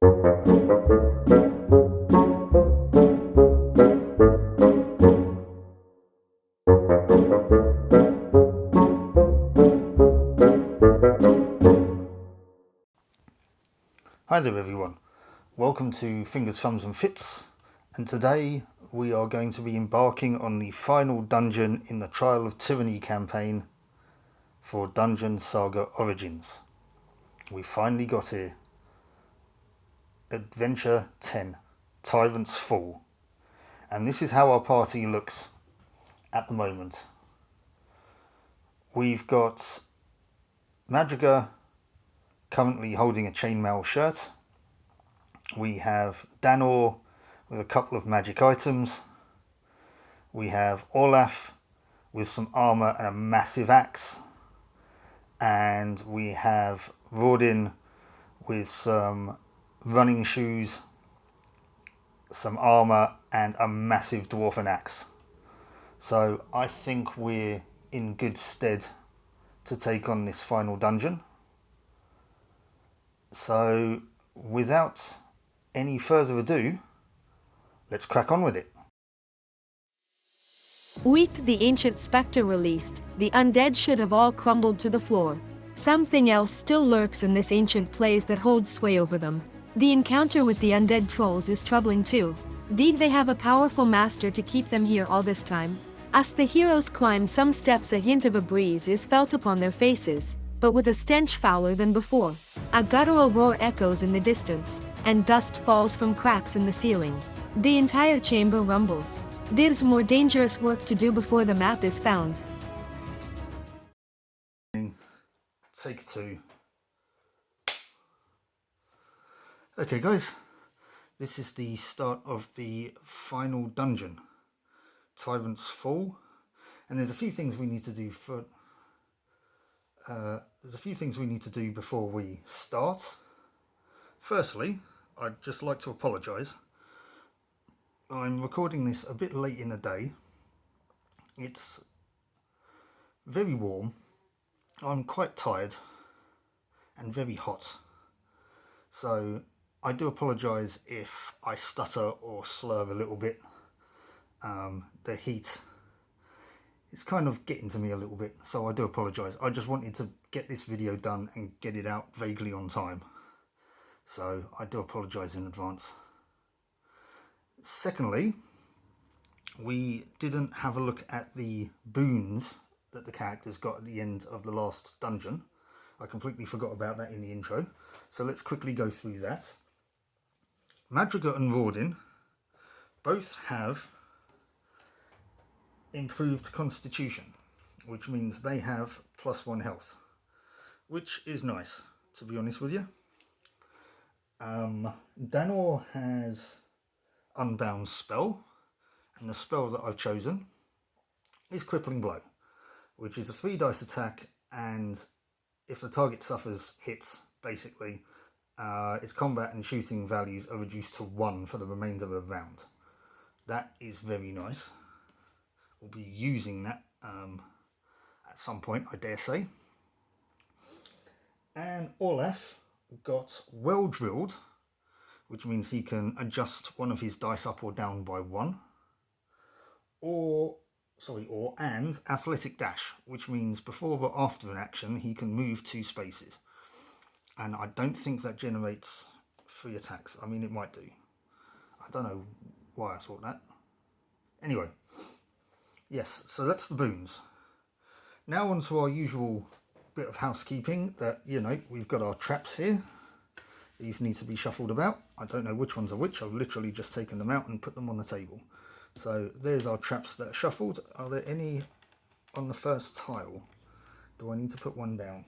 Hi there everyone, welcome to Fingers, Thumbs and Fits, and today we are going to be embarking on the final dungeon in the Trial of Tyranny campaign for Dungeon Saga Origins. We finally got here. Adventure 10, Tyrant's Fall, and this is how our party looks at the moment. We've got Madriga currently holding a chainmail shirt. We have Danor with a couple of magic items. We have Olaf with some armor and a massive axe. And we have Rodin with some running shoes, some armor and a massive dwarven axe. So I think we're in good stead to take on this final dungeon. So without any further ado, let's crack on with it. With the ancient spectre released, the undead should have all crumbled to the floor. Something else still lurks in this ancient place that holds sway over them. The encounter with the undead trolls is troubling too. Did they have a powerful master to keep them here all this time? As the heroes climb some steps, a hint of a breeze is felt upon their faces, but with a stench fouler than before. A guttural roar echoes in the distance, and dust falls from cracks in the ceiling. The entire chamber rumbles. There's more dangerous work to do before the map is found. Take two. Okay guys, this is the start of the final dungeon, Tyrant's Fall, and there's a few things we need to do before we start. Firstly, I'd just like to apologise. I'm recording this a bit late in the day. It's very warm. I'm quite tired and very hot. So I do apologise if I stutter or slur a little bit. The heat is kind of getting to me a little bit, so I do apologise. I just wanted to get this video done and get it out vaguely on time. So I do apologise in advance. Secondly, we didn't have a look at the boons that the characters got at the end of the last dungeon. I completely forgot about that in the intro. So let's quickly go through that. Madriga and Rodin both have improved constitution, which means they have +1 health, which is nice, to be honest with you. Danor has Unbound spell, and the spell that I've chosen is Crippling Blow, which is a 3 dice attack, and if the target suffers hits, basically, its combat and shooting values are reduced to 1 for the remainder of the round. That is very nice. We'll be using that at some point, I dare say. And Olaf got Well Drilled, which means he can adjust one of his dice up or down by 1. And Athletic Dash, which means before or after an action he can move 2 spaces. And I don't think that generates 3 attacks. I mean, it might do. I don't know why I thought that. Anyway, yes, so that's the boons. Now on to our usual bit of housekeeping that, you know, we've got our traps here. These need to be shuffled about. I don't know which ones are which. I've literally just taken them out and put them on the table. So there's our traps that are shuffled. Are there any on the first tile? Do I need to put one down?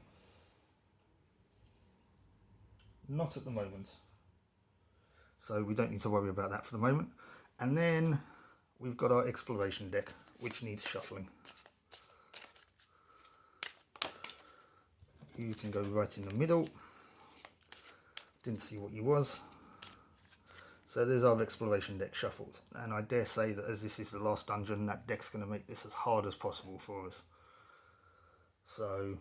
Not at the moment. So we don't need to worry about that for the moment. And then we've got our exploration deck, which needs shuffling. You can go right in the middle. Didn't see what you was. So there's our exploration deck shuffled, and I dare say that as this is the last dungeon, that deck's going to make this as hard as possible for us. So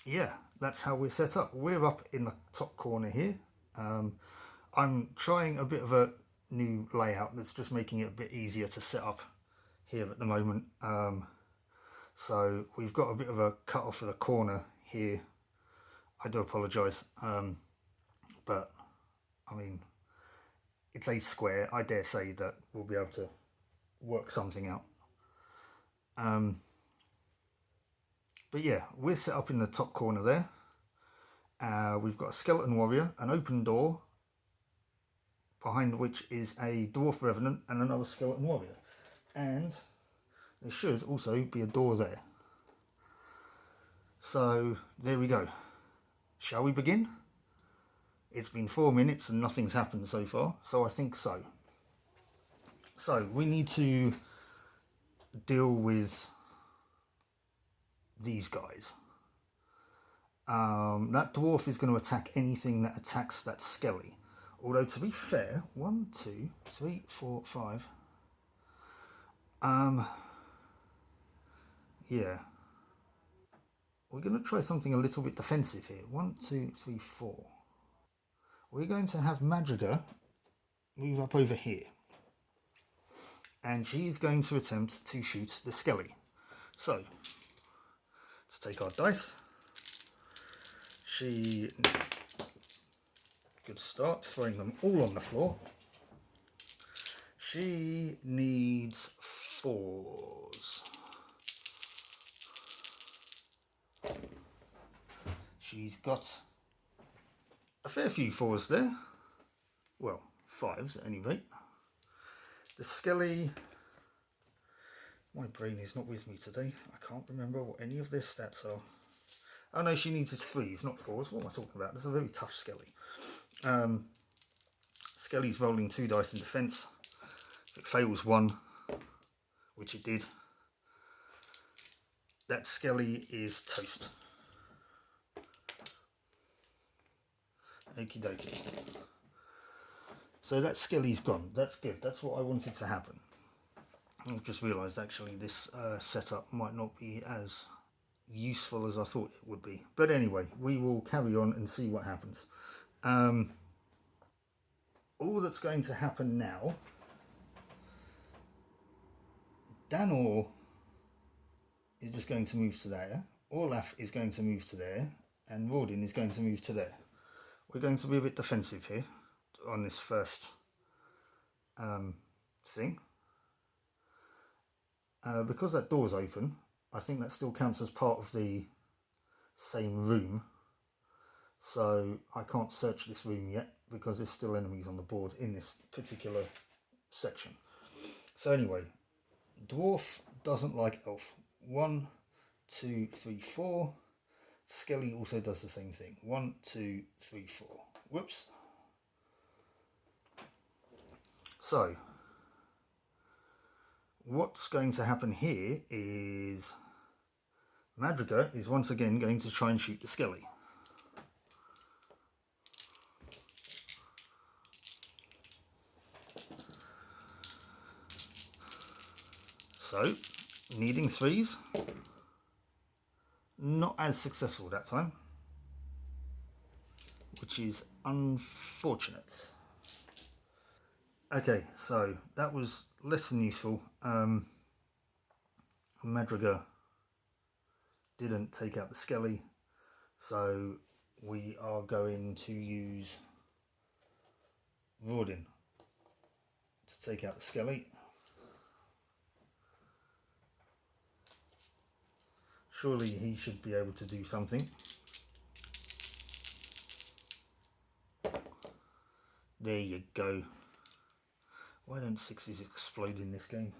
yeah, that's how we're set up. We're up in the top corner here I'm trying a bit of a new layout that's just making it a bit easier to set up here at the moment. So we've got a bit of a cut off of the corner here. I do apologise, but I mean, it's a square. I dare say that we'll be able to work something out. But yeah, we're set up in the top corner there. We've got a skeleton warrior, an open door, behind which is a dwarf revenant and another skeleton warrior. And there should also be a door there. So there we go. Shall we begin? It's been 4 minutes and nothing's happened so far, so I think so. So we need to deal with these guys. That dwarf is going to attack anything that attacks that skelly. Although, to be fair, 1, 2, 3, 4, 5. Yeah. We're going to try something a little bit defensive here. 1, 2, 3, 4. We're going to have Madriga move up over here. And she's going to attempt to shoot the skelly. So, let's take our dice. Good start, throwing them all on the floor. She needs 4s. She's got a fair few 4s there. Well, 5s at any rate. The skelly... My brain is not with me today. I can't remember what any of their stats are. Oh no, she needs 3s, not 4s. What am I talking about? This is a very tough skelly. Skelly's rolling 2 dice in defence. If it fails 1, which it did, that skelly is toast. Okie dokie. So that skelly's gone. That's good. That's what I wanted to happen. I've just realised actually this setup might not be as useful as I thought it would be. But anyway, we will carry on and see what happens. All that's going to happen now, Danor is just going to move to there, Olaf is going to move to there, and Rawdin is going to move to there. We're going to be a bit defensive here on this first thing. Because that door's open, I think that still counts as part of the same room. So I can't search this room yet because there's still enemies on the board in this particular section. So anyway, dwarf doesn't like elf. 1, 2, 3, 4. Skelly also does the same thing. 1, 2, 3, 4. Whoops. So what's going to happen here is Madriga is once again going to try and shoot the skelly. So, needing 3s. Not as successful that time, which is unfortunate. Okay, so that was less than useful. Madriga didn't take out the skelly, so we are going to use Rawdin to take out the skelly. Surely he should be able to do something. There you go. Why don't 6s explode in this game?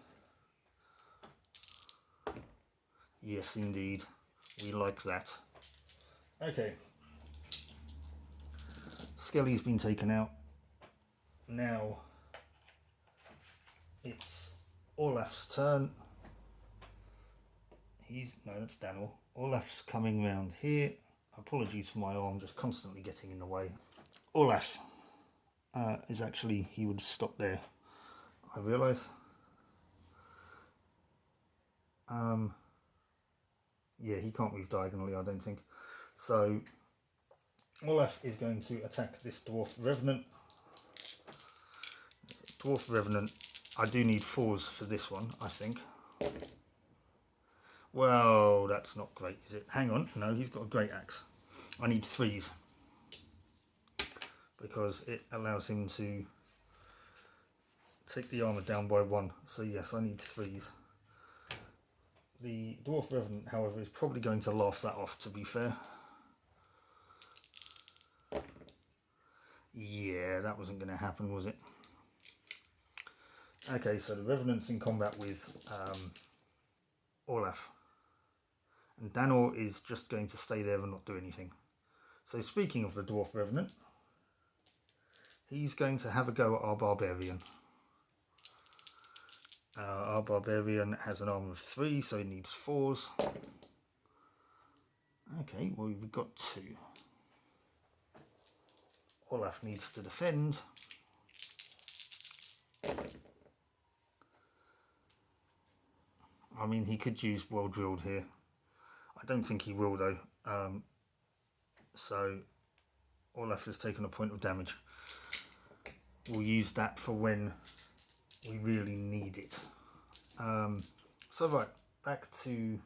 Yes, indeed. We like that. Okay. Skelly's been taken out. Now it's Olaf's turn. No, that's Daniel. Olaf's coming round here. Apologies for my arm just constantly getting in the way. Olaf is actually, he would stop there, I realise. Yeah, he can't move diagonally, I don't think. So Olaf is going to attack this Dwarf Revenant. Dwarf Revenant, I do need 4s for this one, I think. Well, that's not great, is it? Hang on, no, he's got a great axe. I need 3s. Because it allows him to take the armour down by 1. So yes, I need 3s. The Dwarf Revenant, however, is probably going to laugh that off, to be fair. Yeah, that wasn't going to happen, was it? Okay, so the Revenant's in combat with Olaf. And Danor is just going to stay there and not do anything. So speaking of the Dwarf Revenant, he's going to have a go at our Barbarian. Our Barbarian has an armour of 3, so he needs 4s. Okay, well we've got 2. Olaf needs to defend. I mean, he could use Well Drilled here. I don't think he will though. So Olaf has taken a point of damage. We'll use that for when we really need it. So right, back to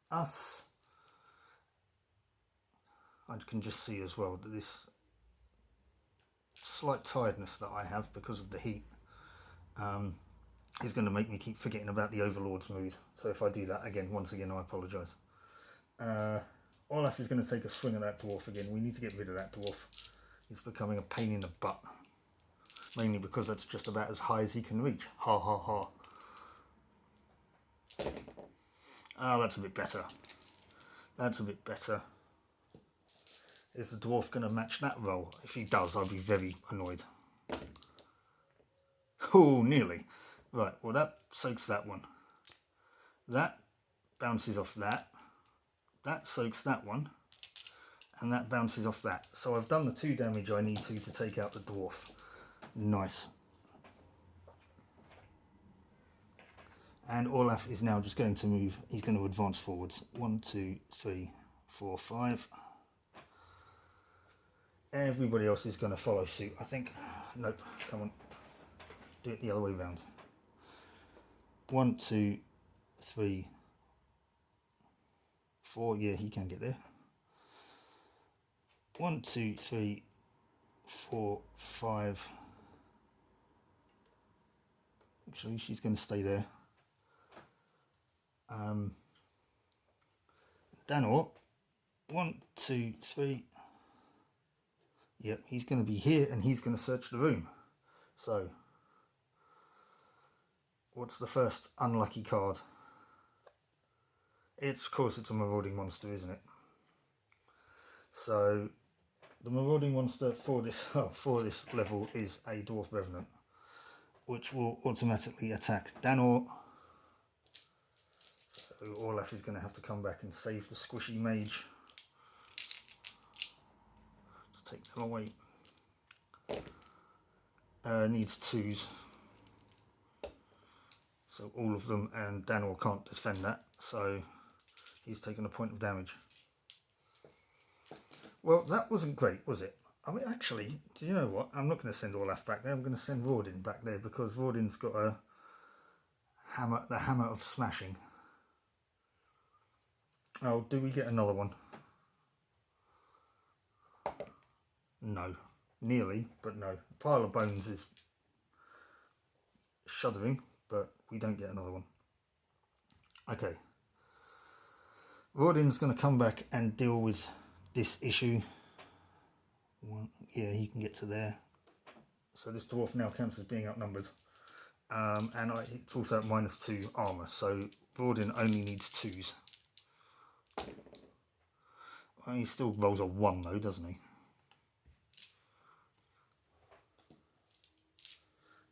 us. I can just see as well that this slight tiredness that I have because of the heat is going to make me keep forgetting about the Overlord's mood. So if I do that again, once again, I apologise. Olaf is going to take a swing at that dwarf again. We need to get rid of that dwarf. He's becoming a pain in the butt. Mainly because that's just about as high as he can reach. Ha ha ha. Ah, that's a bit better. That's a bit better. Is the dwarf going to match that roll? If he does, I'll be very annoyed. Oh, nearly. Right, well that soaks that one. That bounces off that. That soaks that one. And that bounces off that. So I've done the 2 damage I need to take out the dwarf. Nice. And Olaf is now just going to move. He's going to advance forwards. 1, 2, 3, 4, 5. Everybody else is going to follow suit, I think. Nope, come on. Do it the other way round. 1, 2, 3, 4. Yeah, he can get there. 1, 2, 3, 4, 5. Actually, she's going to stay there. Danor. 1, 2, 3. Yep, he's going to be here and he's going to search the room. So, what's the first unlucky card? Of course, it's a marauding monster, isn't it? So, the marauding monster for this level is a Dwarf Revenant, which will automatically attack Danor. So Olaf is going to have to come back and save the squishy mage. Let's take them away. Needs 2s. So all of them, and Danor can't defend that, so he's taken a point of damage. Well, that wasn't great, was it? I mean, actually, do you know what? I'm not going to send Olaf back there. I'm going to send Raudin back there because Raudin's got a hammer, the hammer of smashing. Oh, do we get another one? No. Nearly, but no. A pile of bones is shuddering, but we don't get another one. Okay. Raudin's going to come back and deal with this issue. Yeah, he can get to there. So this dwarf now counts as being outnumbered. And it's also at -2 armour, so Raudin only needs 2s. Well, he still rolls a 1 though, doesn't he?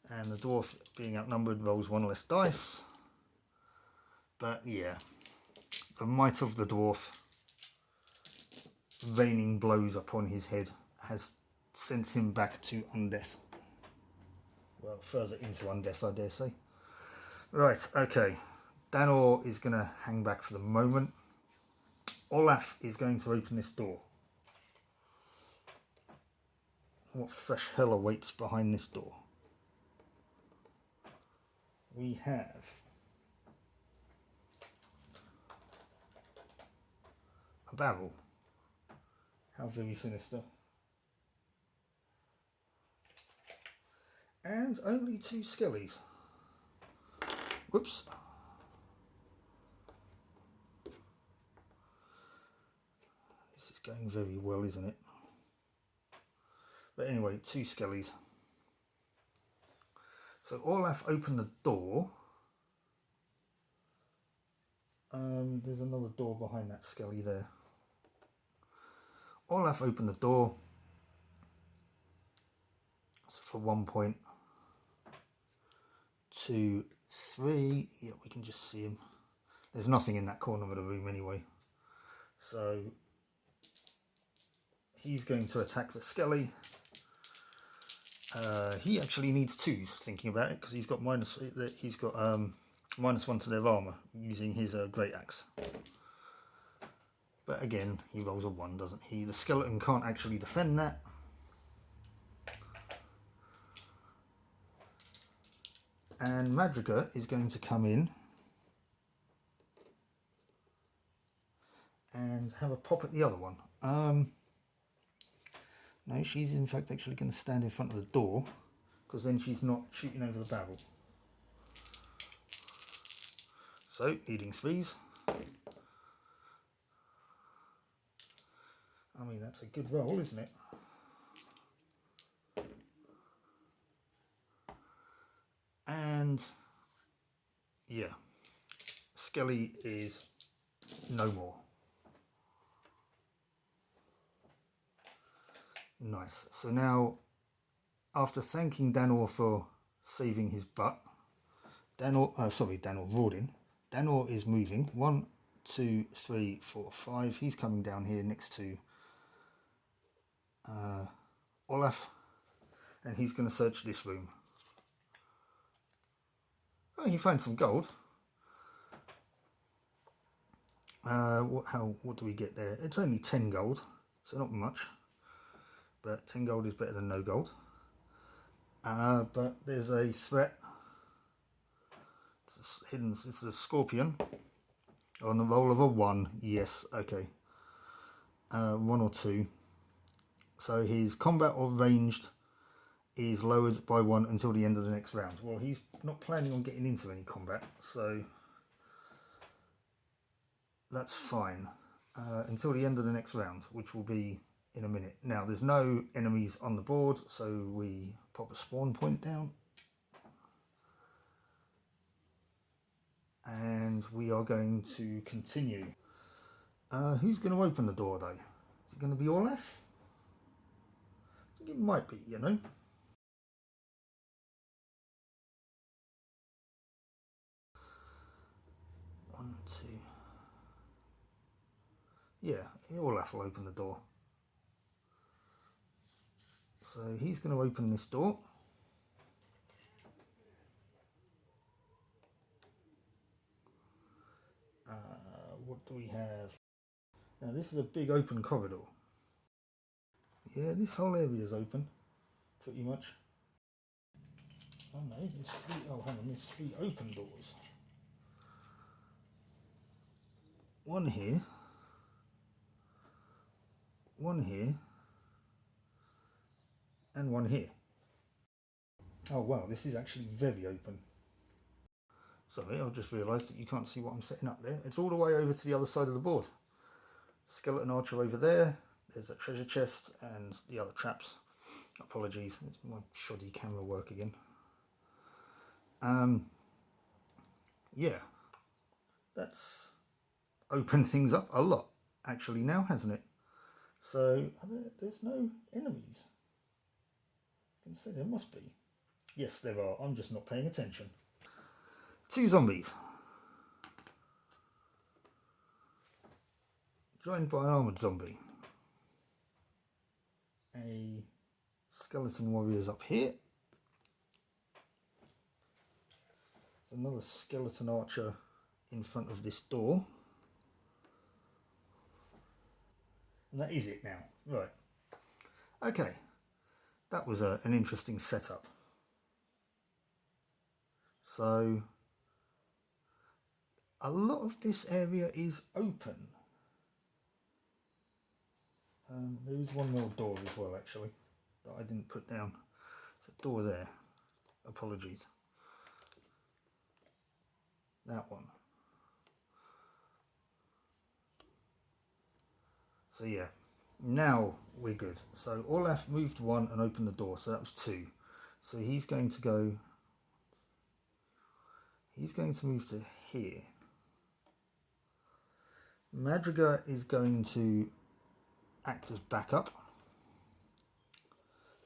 And the dwarf, being outnumbered, rolls 1 less dice. But yeah, the might of the dwarf raining blows upon his head has sent him back to undeath. Well, further into undeath, I dare say. Right, okay. Danor is going to hang back for the moment. Olaf is going to open this door. what fresh hell awaits behind this door. We have a barrel. How very sinister. And only 2 skellies. Whoops. This is going very well, isn't it? But anyway, 2 skellies. So Olaf opened the door. There's another door behind that skelly there. Olaf opened the door. So for 1 point. 2, 3. Yeah, we can just see him. There's nothing in that corner of the room anyway. So he's going to attack the skelly. He actually needs 2s, thinking about it, because he's got -1 to their armor using his great axe. But again, he rolls a 1, doesn't he? The skeleton can't actually defend that. And Madriga is going to come in and have a pop at the other one. No, she's in fact actually going to stand in front of the door, because then she's not shooting over the barrel. So, needing 3s. I mean, that's a good roll, isn't it? And yeah, Skelly is no more. Nice. So now, after thanking Danor for saving his butt, Danor Rawdin. Danor is moving. 1, 2, 3, 4, 5. He's coming down here next to Olaf, and he's going to search this room. Oh, he found some gold. What do we get there? It's only 10 gold, so not much. But 10 gold is better than no gold. But there's a threat. It's hidden. It's a scorpion. On the roll of a 1. Yes, okay. 1 or 2. So his combat or ranged is lowered by 1 until the end of the next round. Well, he's not planning on getting into any combat, so that's fine. Until the end of the next round, which will be in a minute. Now, there's no enemies on the board, so we pop a spawn point down. And we are going to continue. Who's going to open the door, though? Is it going to be Olaf? I think it might be, you know. One, 2. Yeah, Olaf will open the door. So he's going to open this door. What do we have? Now this is a big open corridor. Yeah, this whole area is open, pretty much. Oh no, there's 3, oh hang on, there's 3 open doors. One here. One here. And one here. Oh wow, this is actually very open. Sorry, I've just realised that you can't see what I'm setting up there. It's all the way over to the other side of the board. Skeleton archer over there. There's a treasure chest and the other traps. Apologies, it's my shoddy camera work again. Yeah, that's opened things up a lot actually now, hasn't it? So there's no enemies. I can say there must be. Yes, there are. I'm just not paying attention. 2 zombies. Joined by an armoured zombie. A skeleton warrior's up here. There's another skeleton archer in front of this door. And that is it now. Right. Okay. that was an interesting setup. So a lot of this area is open. There is one more door as well, actually, that I didn't put down. There's a door there. Apologies. That one. So yeah, now we're good. So Olaf moved one and opened the door, so that was 2. So he's going to go... He's going to move to here. Madrigal is going to act as backup.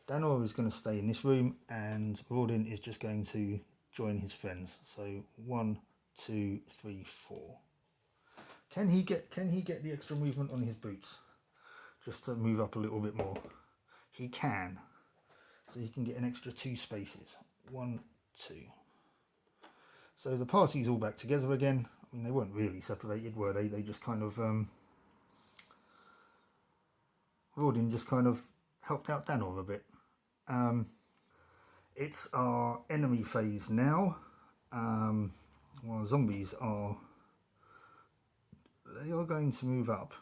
Danor is going to stay in this room, and Rawdin is just going to join his friends. So 1, 2, 3, 4. Can he get the extra movement on his boots? Just to move up a little bit more. He can. So he can get an extra 2 spaces. 1, 2. So the party's all back together again. I mean, they weren't really separated, were they? They just kind of... Rawdin just kind of helped out Danor a bit. It's our enemy phase now. While zombies are... They are going to move up.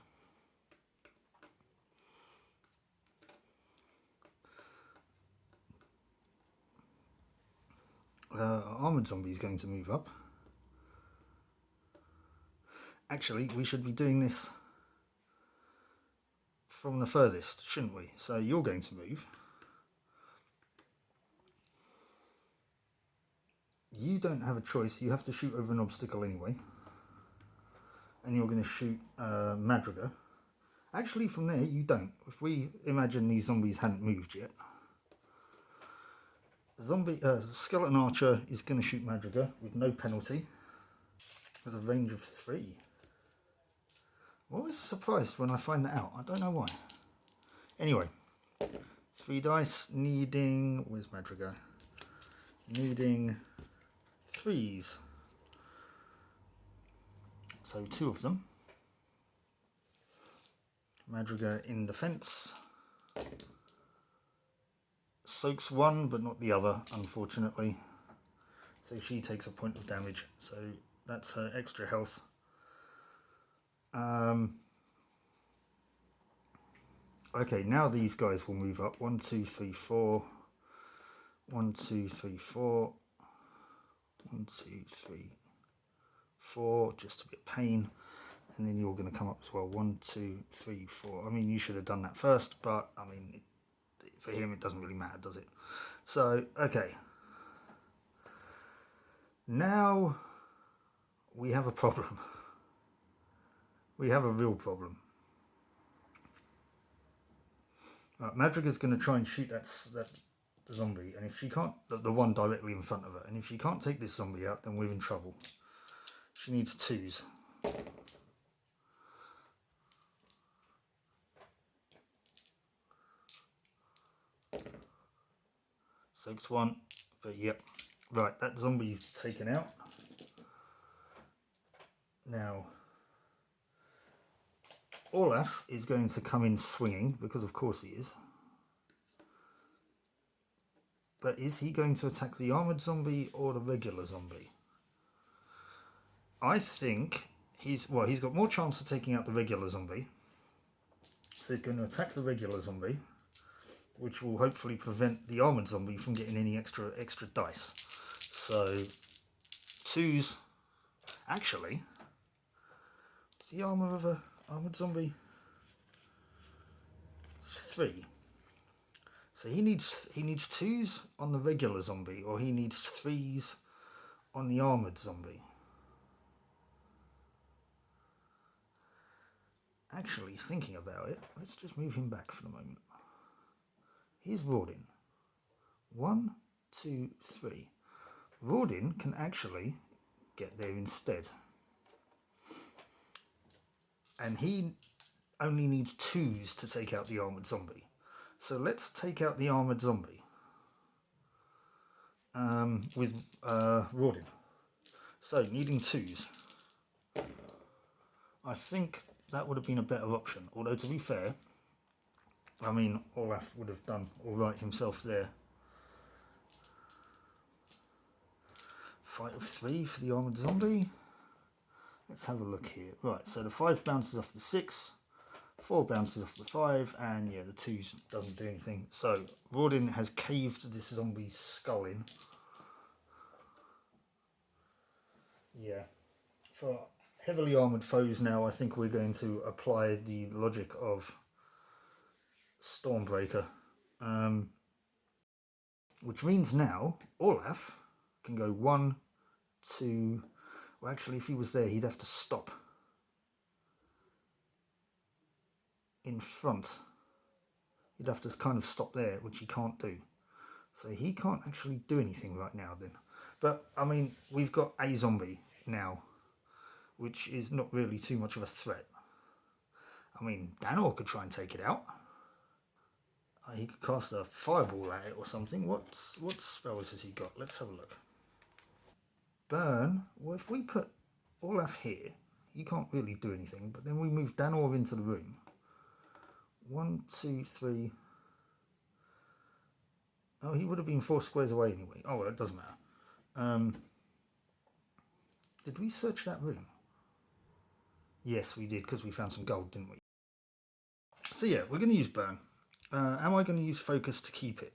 Armoured zombie is going to move up. Actually, we should be doing this from the furthest, shouldn't we? So you're going to move. You don't have a choice. You have to shoot over an obstacle anyway. And you're going to shoot Madrigal. Actually, from there, you don't. If we imagine these zombies hadn't moved yet. The skeleton archer is going to shoot Madrigal with no penalty. With a range of 3. I'm always surprised when I find that out. I don't know why. Anyway. 3 dice. Needing... Where's Madrigal? Needing 3s. So 2 of them. Madrigal in defense. Soaks 1, but not the other, unfortunately. So she takes a point of damage. So that's her extra health. Okay, now these guys will move up. 1, 2, 3, 4. 1, 2, 3, 4. 1, 2, 3, 4. Just a bit of pain. And then you're going to come up as well. 1, 2, 3, 4. I mean, you should have done that first, but I mean, for him it doesn't really matter, does it? So, okay. Now we have a problem. We have a real problem. Madrigal's going to try and shoot that zombie, and if she can't, the one directly in front of her, and if she can't take this zombie out, then we're in trouble. She needs 2s. Soaks 1, but yep. Right, that zombie's taken out. Now, Olaf is going to come in swinging, because of course he is. But is he going to attack the armoured zombie or the regular zombie? I think he's got more chance of taking out the regular zombie. So he's going to attack the regular zombie, which will hopefully prevent the armoured zombie from getting any extra dice. So 2s. Actually, what's the armour of a armoured zombie? It's 3. So he needs 2s on the regular zombie, or he needs 3s on the armoured zombie. Actually, thinking about it, let's just move him back for the moment. Here's Rawdin. 1, 2, 3. Rawdin can actually get there instead. And he only needs 2s to take out the armoured zombie. So let's take out the armoured zombie with Rawdin. So needing 2s. I think that would have been a better option. Although to be fair, I mean, Olaf would have done alright himself there. Fight of 3 for the armoured zombie. Let's have a look here. Right, so the 5 bounces off the 6, 4 bounces off the 5, and yeah, the 2 doesn't do anything. So, Rawdin has caved this zombie's skull in. Yeah. For heavily armoured foes now, I think we're going to apply the logic of Stormbreaker. Which means now, Olaf can go 1, 2... Well, actually, if he was there, he'd have to stop in front. He'd have to kind of stop there, which he can't do. So he can't actually do anything right now then. But, I mean, we've got a zombie now, which is not really too much of a threat. I mean, Danor could try and take it out. He could cast a fireball at it or something. What spells has he got? Let's have a look. Burn. Well, if we put Olaf here, he can't really do anything. But then we move Danor into the room. 1, 2, 3. Oh, he would have been 4 squares away anyway. Oh, well, it doesn't matter. Did we search that room? Yes, we did, because we found some gold, didn't we? So yeah, we're going to use Burn. Am I going to use Focus to keep it?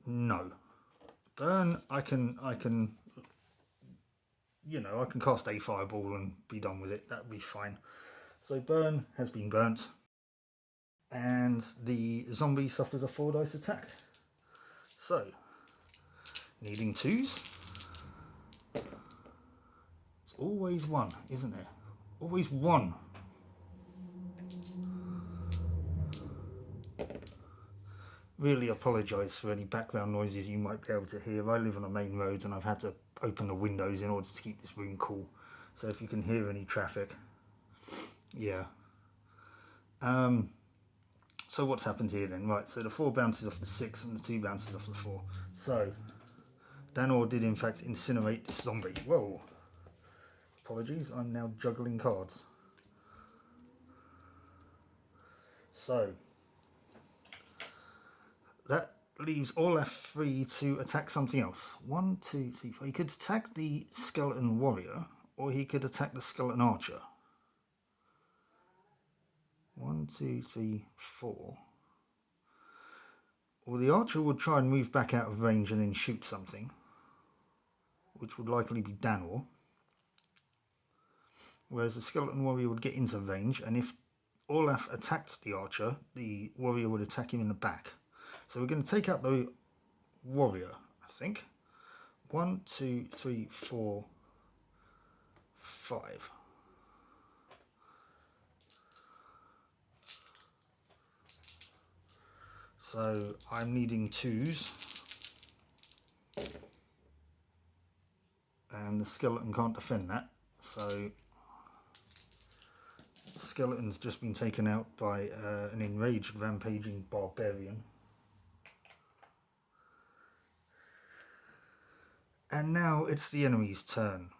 No. Burn, I can, you know, I can cast a fireball and be done with it. That'd be fine. So Burn has been burnt. And the zombie suffers a 4 dice attack. So, needing 2s. It's always 1, isn't there? Always 1. Really apologise for any background noises you might be able to hear. I live on a main road and I've had to open the windows in order to keep this room cool. So if you can hear any traffic, yeah. So what's happened here then? Right, so the 4 bounces off the 6 and the 2 bounces off the 4. So, Danor did in fact incinerate this zombie. Whoa. Apologies, I'm now juggling cards. So, that leaves Olaf free to attack something else. 1, 2, 3, 4. He could attack the skeleton warrior, or he could attack the skeleton archer. 1, 2, 3, 4. Well, the archer would try and move back out of range and then shoot something, which would likely be Danor. Whereas the skeleton warrior would get into range, and if Olaf attacked the archer, the warrior would attack him in the back. So we're going to take out the warrior, I think. 1, 2, 3, 4, 5. So I'm needing 2s. And the skeleton can't defend that. So the skeleton's just been taken out by an enraged rampaging barbarian. And now it's the enemy's turn.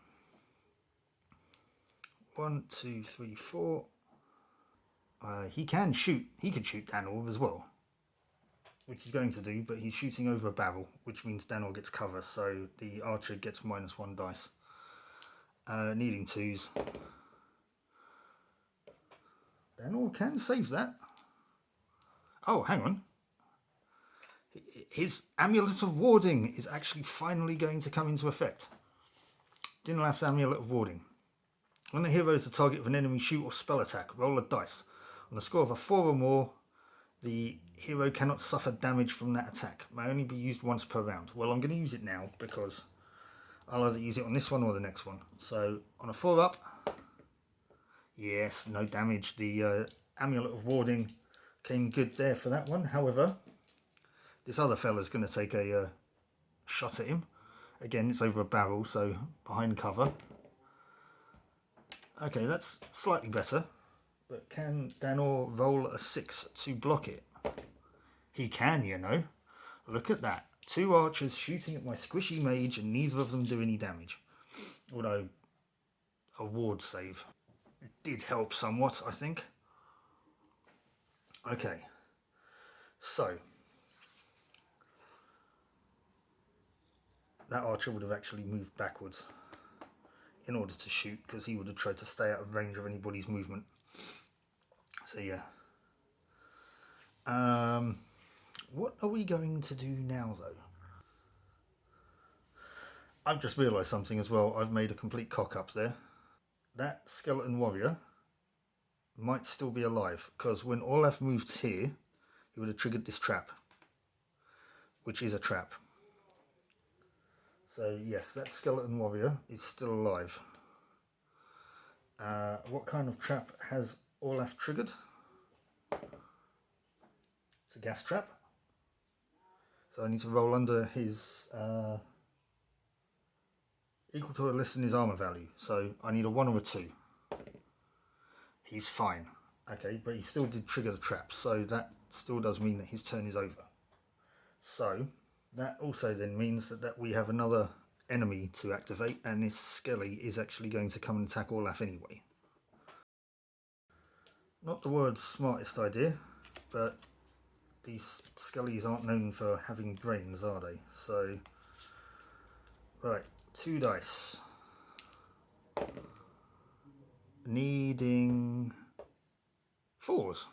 1, 2, 3, 4. He can shoot. He could shoot Danor as well, which he's going to do, but he's shooting over a barrel, which means Danor gets cover, so the archer gets -1 dice. Needing 2s. Danor can save that. Oh, hang on. His Amulet of Warding is actually finally going to come into effect. Dinalaf's Amulet of Warding. When the hero is the target of an enemy shoot or spell attack, roll a dice. On a score of a 4 or more, the hero cannot suffer damage from that attack. May only be used once per round. Well, I'm going to use it now because I'll either use it on this one or the next one. So, on a 4 up, yes, no damage. The Amulet of Warding came good there for that one. However, this other fella's going to take a shot at him. Again, it's over a barrel, so behind cover. Okay, that's slightly better. But can Danor roll a 6 to block it? He can, you know. Look at that. 2 archers shooting at my squishy mage and neither of them do any damage. Although, a ward save did help somewhat, I think. Okay, So that archer would have actually moved backwards in order to shoot, because he would have tried to stay out of range of anybody's movement. So yeah. What are we going to do now though? I've just realised something as well. I've made a complete cock up there. That skeleton warrior might still be alive, because when Olaf moved here, he would have triggered this trap, which is a trap. So yes, that skeleton warrior is still alive. What kind of trap has Olaf triggered? It's a gas trap. So I need to roll under his equal to or less than his armor value. So I need a 1 or a 2. He's fine. Okay, but he still did trigger the trap, so that still does mean that his turn is over. So that also then means that we have another enemy to activate, and this skelly is actually going to come and attack Olaf anyway. Not the world's smartest idea, but these skellies aren't known for having brains, are they? So, right, 2 dice. Needing 4s.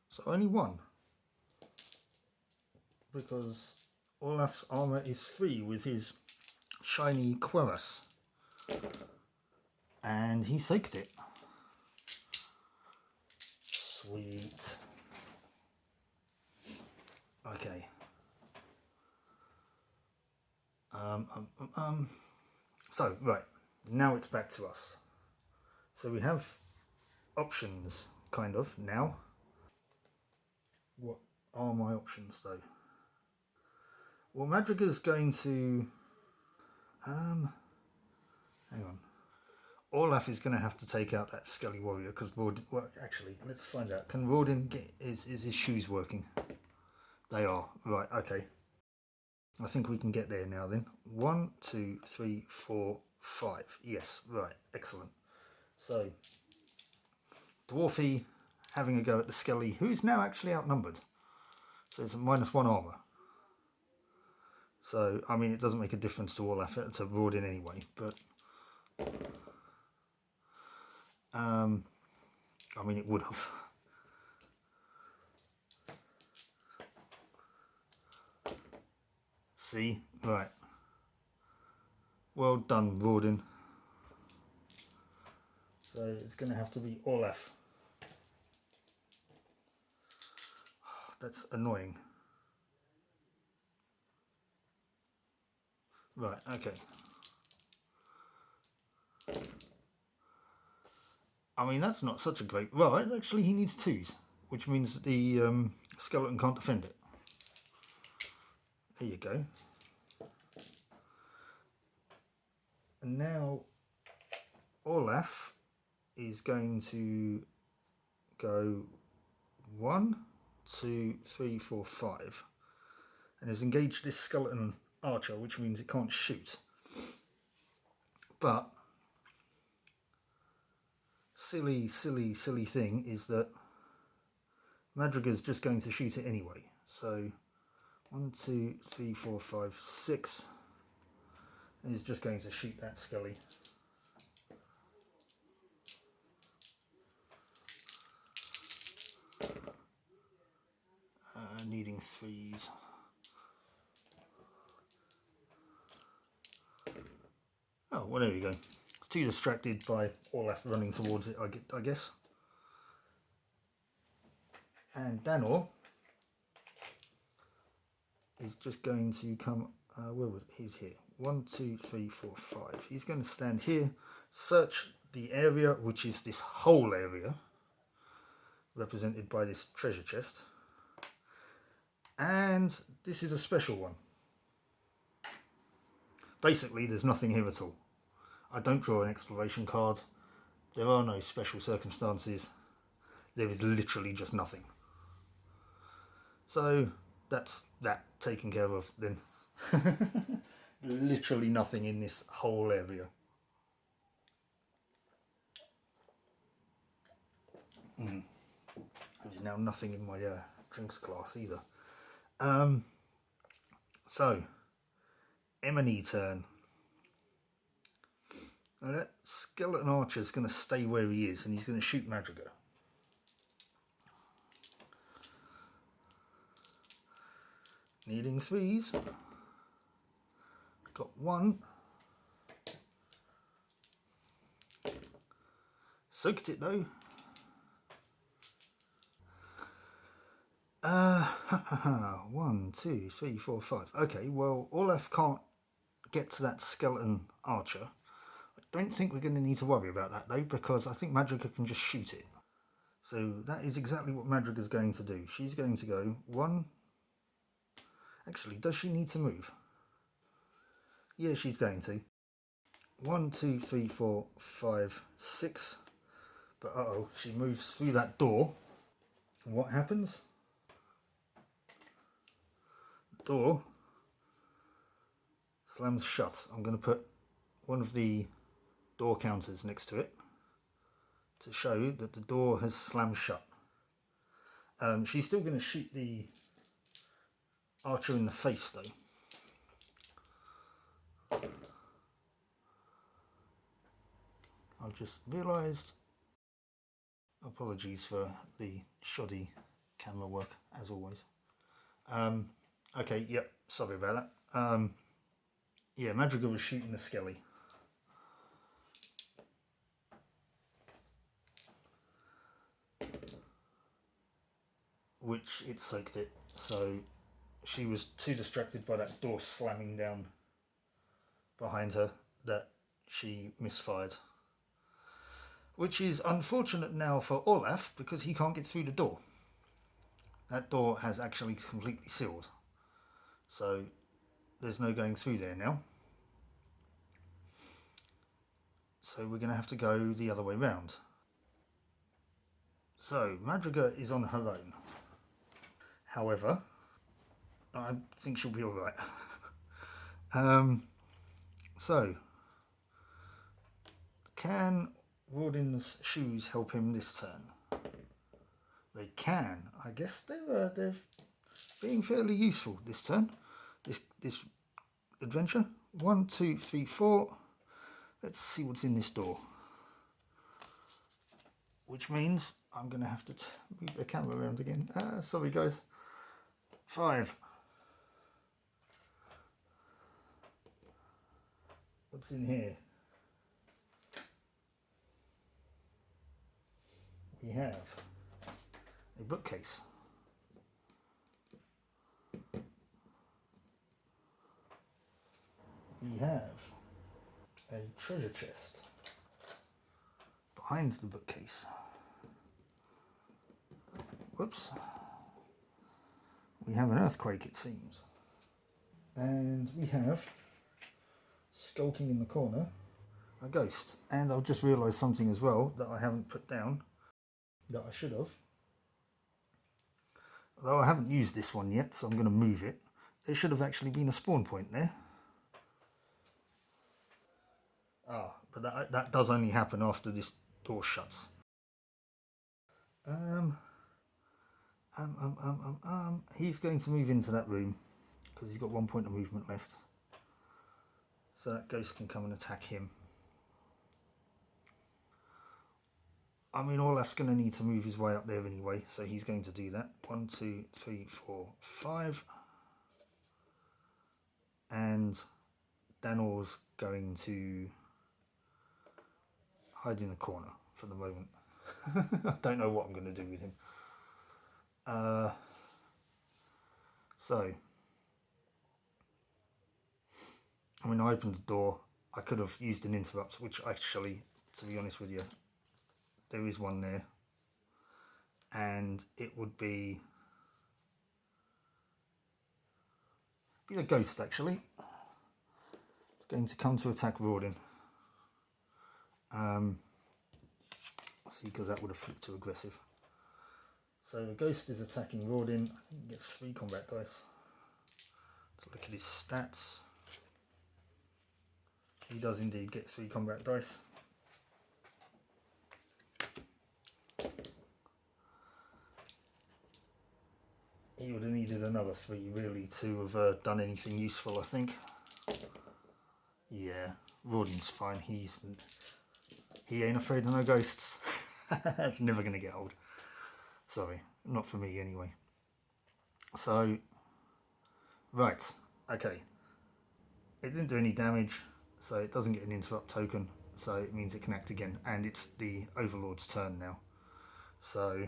So only 1. Because Olaf's armour is 3 with his shiny cuirass. And he soaked it. Sweet. Okay. So, right. Now it's back to us. So we have options, kind of, now. What are my options, though? Well, Madrigal's going to... hang on. Olaf is going to have to take out that Skelly Warrior, because Rawdin... Well, actually, let's find out. Can Rawdin get... Is his shoes working? They are. Right, okay. I think we can get there now, then. 1, 2, 3, 4, 5. Yes, right. Excellent. So, Dwarfy having a go at the Skelly, who is now actually outnumbered. So it's a -1 armour. So, I mean, it doesn't make a difference to Olaf, to Rawdin anyway, but... I mean, it would have. See? Right. Well done, Rawdin. So it's going to have to be Olaf. That's annoying. Right, okay. I mean, that's not such a great... Right, actually he needs 2s, which means that the skeleton can't defend it. There you go. And now Olaf is going to go 1, 2, 3, 4, 5. And has engaged this skeleton archer, which means it can't shoot. But silly thing is that Madrigal's just going to shoot it anyway. So 1, 2, 3, 4, 5, 6. And he's just going to shoot that Skelly. Needing 3s. Oh, well, there we go. It's too distracted by Olaf running towards it, I guess. And Danor is just going to come... where was it? He's here. 1, 2, 3, 4, 5. He's going to stand here, search the area, which is this whole area, represented by this treasure chest. And this is a special one. Basically, there's nothing here at all. I don't draw an exploration card. There are no special circumstances. There is literally just nothing. So that's that taken care of then. Literally nothing in this whole area. There's now nothing in my drinks glass either. So, M&E turn. Now that skeleton archer is going to stay where he is, and he's going to shoot Madrigal. Needing threes. Got one. Soaked it though. 1, 2, 3, 4, 5. Okay, well, Olaf can't get to that skeleton archer. I don't think we're going to need to worry about that though, because I think Madrigal can just shoot it. So that is exactly what Madrigal's going to do. She's going to go 1. Actually, does she need to move? Yeah, she's going to. 1, 2, 3, 4, 5, 6. But uh-oh, she moves through that door. And what happens? The door slams shut. I'm going to put one of the door counters next to it to show that the door has slammed shut. She's still going to shoot the archer in the face though. I've just realised, apologies for the shoddy camera work as always. Okay, yep, sorry about that. Yeah, Madrigal was shooting the skelly. Which it soaked it, so she was too distracted by that door slamming down behind her that she misfired. Which is unfortunate now for Olaf, because he can't get through the door. That door has actually completely sealed. So there's no going through there now. So we're going to have to go the other way round. So Madrigal is on her own. However, I think she'll be alright. So, can Rawdin's shoes help him this turn? They can. I guess they're being fairly useful this turn. This adventure. 1, 2, 3, 4. Let's see what's in this door. Which means I'm going to have to move the camera around again. Sorry guys. 5. What's in here? We have a bookcase. We have a treasure chest behind the bookcase. Whoops. We have an earthquake, it seems. And we have, skulking in the corner, a ghost. And I've just realised something as well that I haven't put down, that I should have. Although I haven't used this one yet, so I'm going to move it. There should have actually been a spawn point there. But that does only happen after this door shuts. He's going to move into that room because he's got 1 point of movement left. So that ghost can come and attack him. I mean, Olaf's going to need to move his way up there anyway, so he's going to do that. 1, 2, 3, 4, 5. And Danor's going to hide in the corner for the moment. I don't know what I'm going to do with him. So, I mean, I opened the door. I could have used an interrupt, which actually, to be honest with you, there is one there. And it would be a ghost, actually. It's going to come to attack Rawdin. See, because that would have flipped too aggressive. So the ghost is attacking Rawdin. I think he gets 3 combat dice. Let's look at his stats. He does indeed get 3 combat dice. he would have needed another 3 really to have done anything useful, I think. Yeah, Rawdon's fine. He ain't afraid of no ghosts. That's never going to get old. Sorry, not for me anyway. So, right, okay. It didn't do any damage, so it doesn't get an interrupt token, so it means it can act again, and it's the Overlord's turn now. So,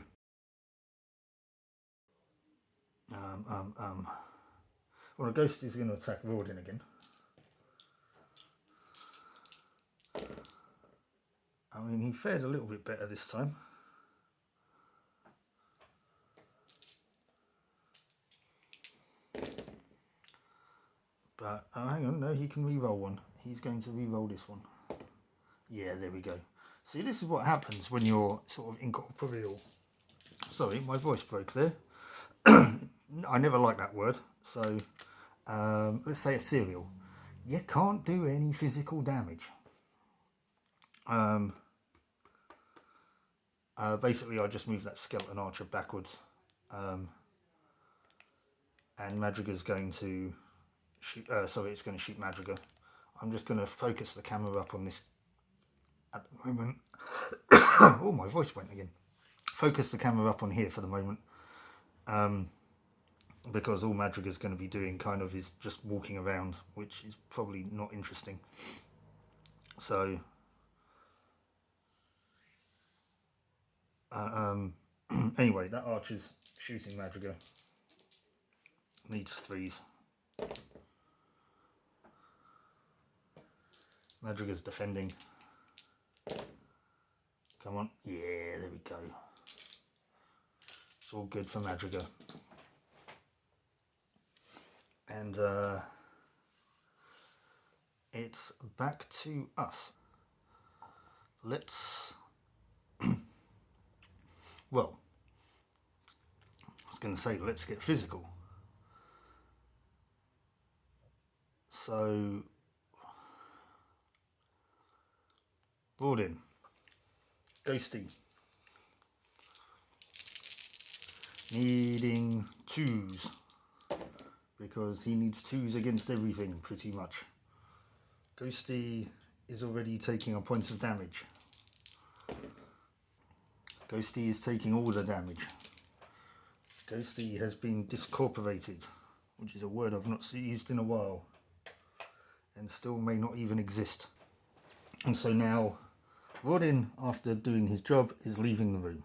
well, a ghost is going to attack Rawdon again. I mean, he fared a little bit better this time. But, oh, hang on, no, he can re-roll one. He's going to re-roll this one. Yeah, there we go. See, this is what happens when you're sort of incorporeal. Sorry, my voice broke there. I never like that word. So, let's say ethereal. You can't do any physical damage. Basically, I just move that skeleton archer backwards. And Madrigal's going to shoot, it's going to shoot Madrigal. I'm just going to focus the camera up on this at the moment. Oh, my voice went again. Focus the camera up on here for the moment. Because all Madrigal's going to be doing kind of is just walking around, which is probably not interesting. So, anyway, that archer's shooting Madrigal. Needs 3s. Madrigal's defending. Come on. Yeah, there we go. It's all good for Madrigal. And it's back to us. Let's... well, I was going to say, let's get physical. So, Rawdon, Ghosty, needing 2s, because he needs 2s against everything, pretty much. Ghosty is already taking a point of damage. Ghosty is taking all the damage. Ghosty has been discorporated, which is a word I've not used in a while, and still may not even exist. And so now, Rawdon, after doing his job, is leaving the room.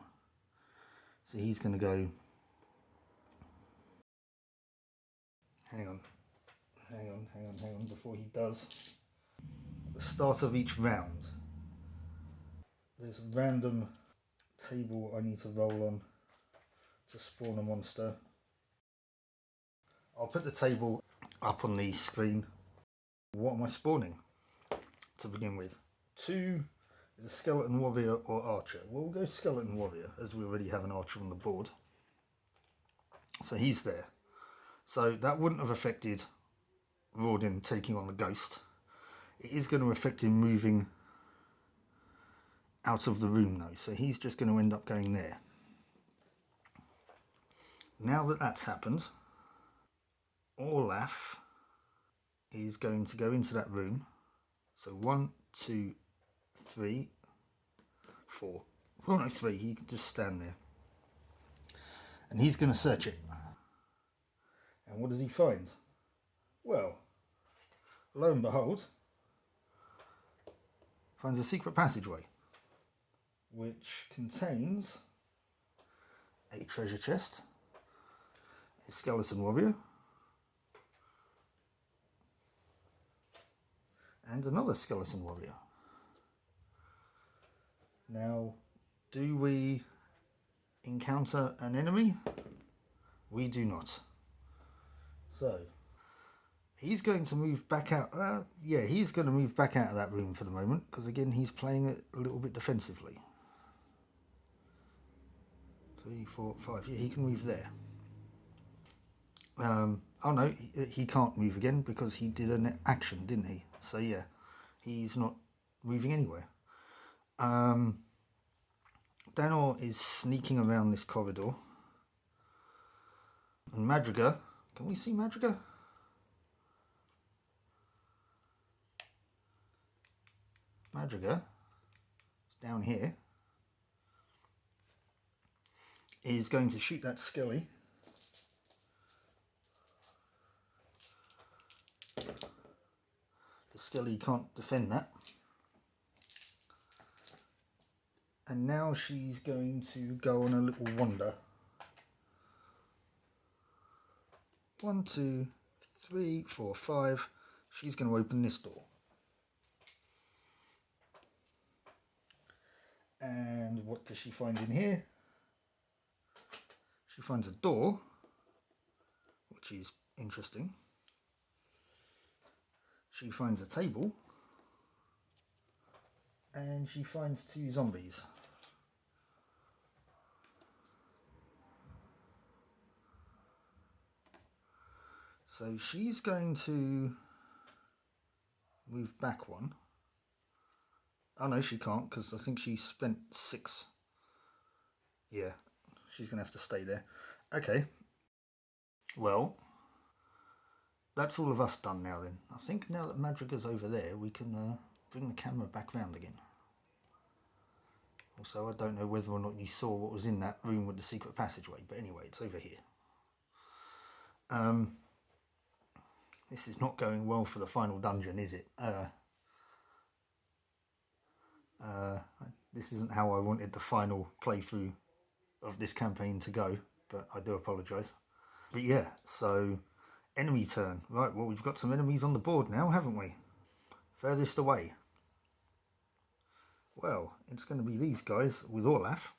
So he's going to go... Hang on, before he does. At the start of each round, there's a random table I need to roll on to spawn a monster. I'll put the table up on the screen. What am I spawning to begin with? 2 is a skeleton warrior or archer. We'll go skeleton warrior, as we already have an archer on the board. So he's there. So that wouldn't have affected Rawdon taking on the ghost. It is going to affect him moving out of the room though. So he's just going to end up going there. Now that that's happened, Olaf is going to go into that room. So 1, 2, 3, 4. Oh no, 3. He can just stand there. And he's going to search it. And what does he find? Well, lo and behold, finds a secret passageway, which contains a treasure chest, a skeleton warrior, and another skeleton warrior. Now, do we encounter an enemy? We do not. So, he's going to move back out. He's going to move back out of that room for the moment, because again, he's playing it a little bit defensively. 3, 4, 5. Yeah, he can move there. Oh no, he can't move again because he did an action, didn't he? So yeah, he's not moving anywhere. Danor is sneaking around this corridor. And Madriga, can we see Madriga? Madriga, it's down here, is going to shoot that Skelly. The Skelly can't defend that. And now she's going to go on a little wander. 1, 2, 3, 4, 5. She's going to open this door. And what does she find in here? She finds a door, which is interesting. She finds a table. And she finds 2 zombies. So she's going to move back 1. Oh no, she can't, because I think she spent 6. Yeah, she's going to have to stay there. Okay. Well, that's all of us done now then. I think now that Madriga's over there, we can bring the camera back round again. Also, I don't know whether or not you saw what was in that room with the secret passageway, but anyway, it's over here. This is not going well for the final dungeon, is it? This isn't how I wanted the final playthrough of this campaign to go, but I do apologise. But yeah, so enemy turn. Right, well, we've got some enemies on the board now, haven't we? Furthest away. Well, it's going to be these guys with Olaf,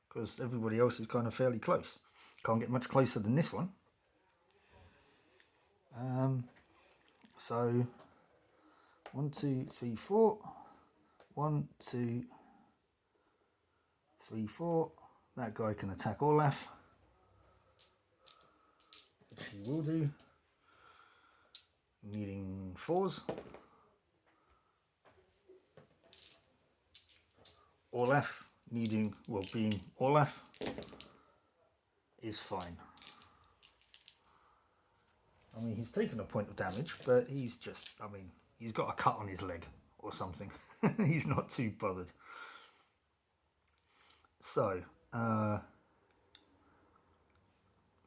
because everybody else is kind of fairly close. Can't get much closer than this one. So 1, 2, 3, 4. 1, 2, 3, 4. That guy can attack Olaf, which he will do. Needing 4s. Olaf needing, well, being Olaf is fine. I mean, he's taken a point of damage, but he's just, I mean, he's got a cut on his leg or something. He's not too bothered. So,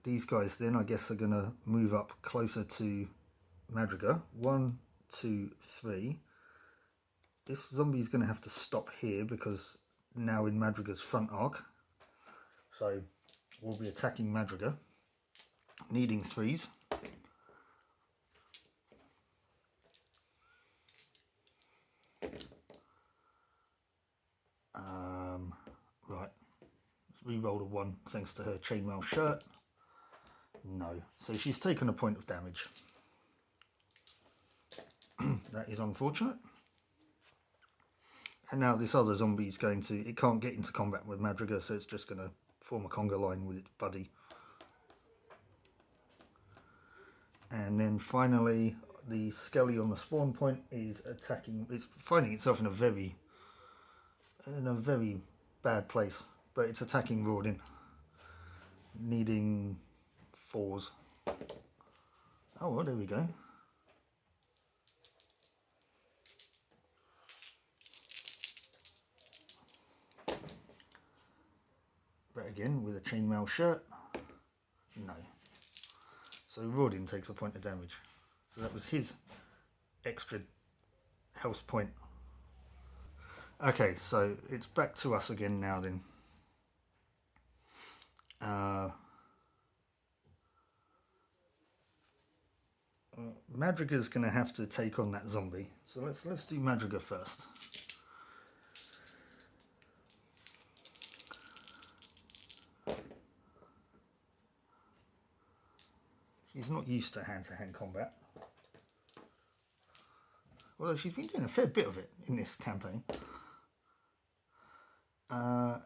these guys then, I guess, are going to move up closer to Madriga. 1, 2, 3. This zombie is going to have to stop here because now in Madriga's front arc. So, we'll be attacking Madriga, needing 3s. Right, let's re-roll a 1 thanks to her chainmail shirt. No, so she's taken a point of damage. That is unfortunate. And now this other zombie is going to, it can't get into combat with Madriga, so it's just going to form a conga line with its buddy. And then finally, the Skelly on the spawn point is attacking, it's finding itself in a very bad place, but it's attacking Rawdin, needing 4s. Oh, well, there we go. But again, with a chainmail shirt, no. So Rawdin takes a point of damage. So that was his extra health point. Okay, so it's back to us again now then. Madriga's going to have to take on that zombie. So let's do Madriga first. She's not used to hand-to-hand combat. Although she's been doing a fair bit of it in this campaign.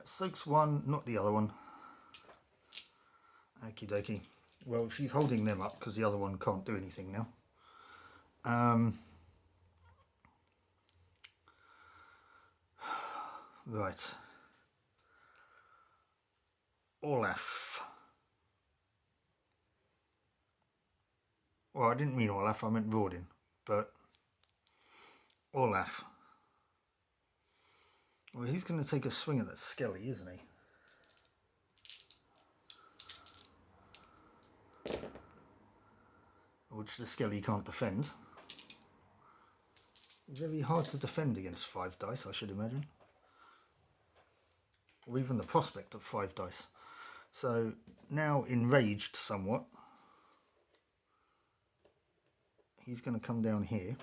Soaks 1, not the other one. Okie dokie. Well, she's holding them up because the other one can't do anything now. Right. Olaf. Well, I didn't mean Olaf, I meant Rawdin. But Olaf. Well, he's going to take a swing at that Skelly, isn't he? Which the Skelly can't defend. Very hard to defend against 5 dice, I should imagine. Or even the prospect of 5 dice. So, now enraged somewhat, he's going to come down here.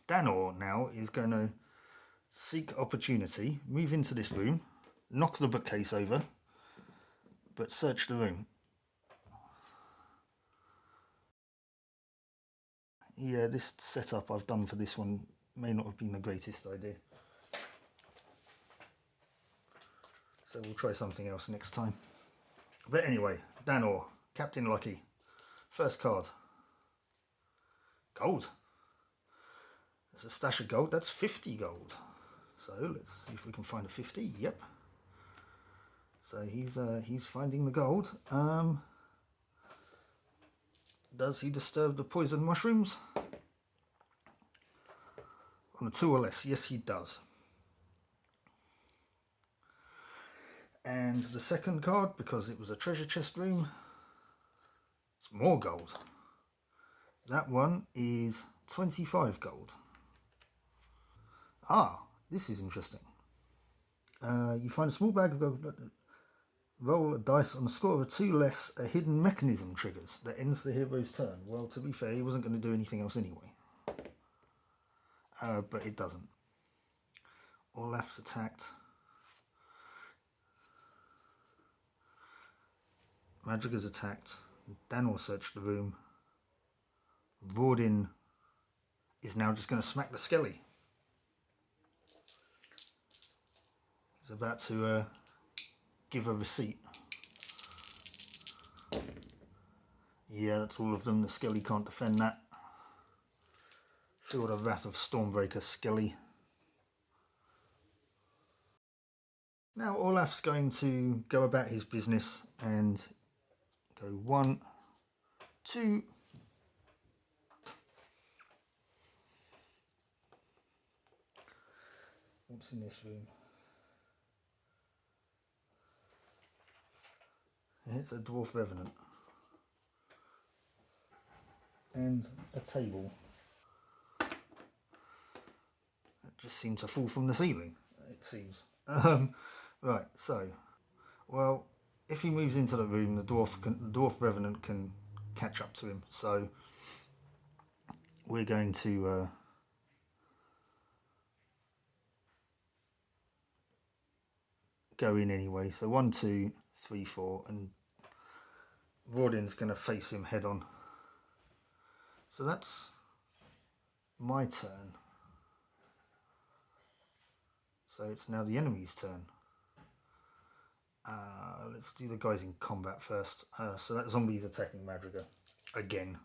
Danor now is going to seek opportunity, move into this room, knock the bookcase over, but search the room. Yeah, this setup I've done for this one may not have been the greatest idea. So we'll try something else next time. But anyway, Danor, Captain Lucky. First card. Gold. There's a stash of gold. That's 50 gold. So let's see if we can find a 50. Yep. So he's finding the gold. Does he disturb the poison mushrooms? On a 2 or less, yes he does. And the second card, because it was a treasure chest room, it's more gold. That one is 25 gold. Ah, this is interesting. You find a small bag of gold. Roll a dice on a score of 2 less. A hidden mechanism triggers that ends the hero's turn. Well, to be fair, he wasn't going to do anything else anyway. But it doesn't. Olaf's attacked. Madrigal's attacked. Danor searched the room. Rawdin is now just going to smack the Skelly. He's about to give a receipt. Yeah, that's all of them. The Skelly can't defend that. Feel the wrath of Stormbreaker Skelly. Now Olaf's going to go about his business and go 1, 2. What's in this room? It's a Dwarf Revenant. And a table. That just seemed to fall from the ceiling, it seems. Right, so, well, if he moves into the room, the Dwarf Revenant can catch up to him. So, we're going to go in anyway. So 1, 2, 3, 4, and Rawdin's going to face him head on. So that's my turn. So it's now the enemy's turn. Let's do the guys in combat first. So that zombie's attacking Madrigal again.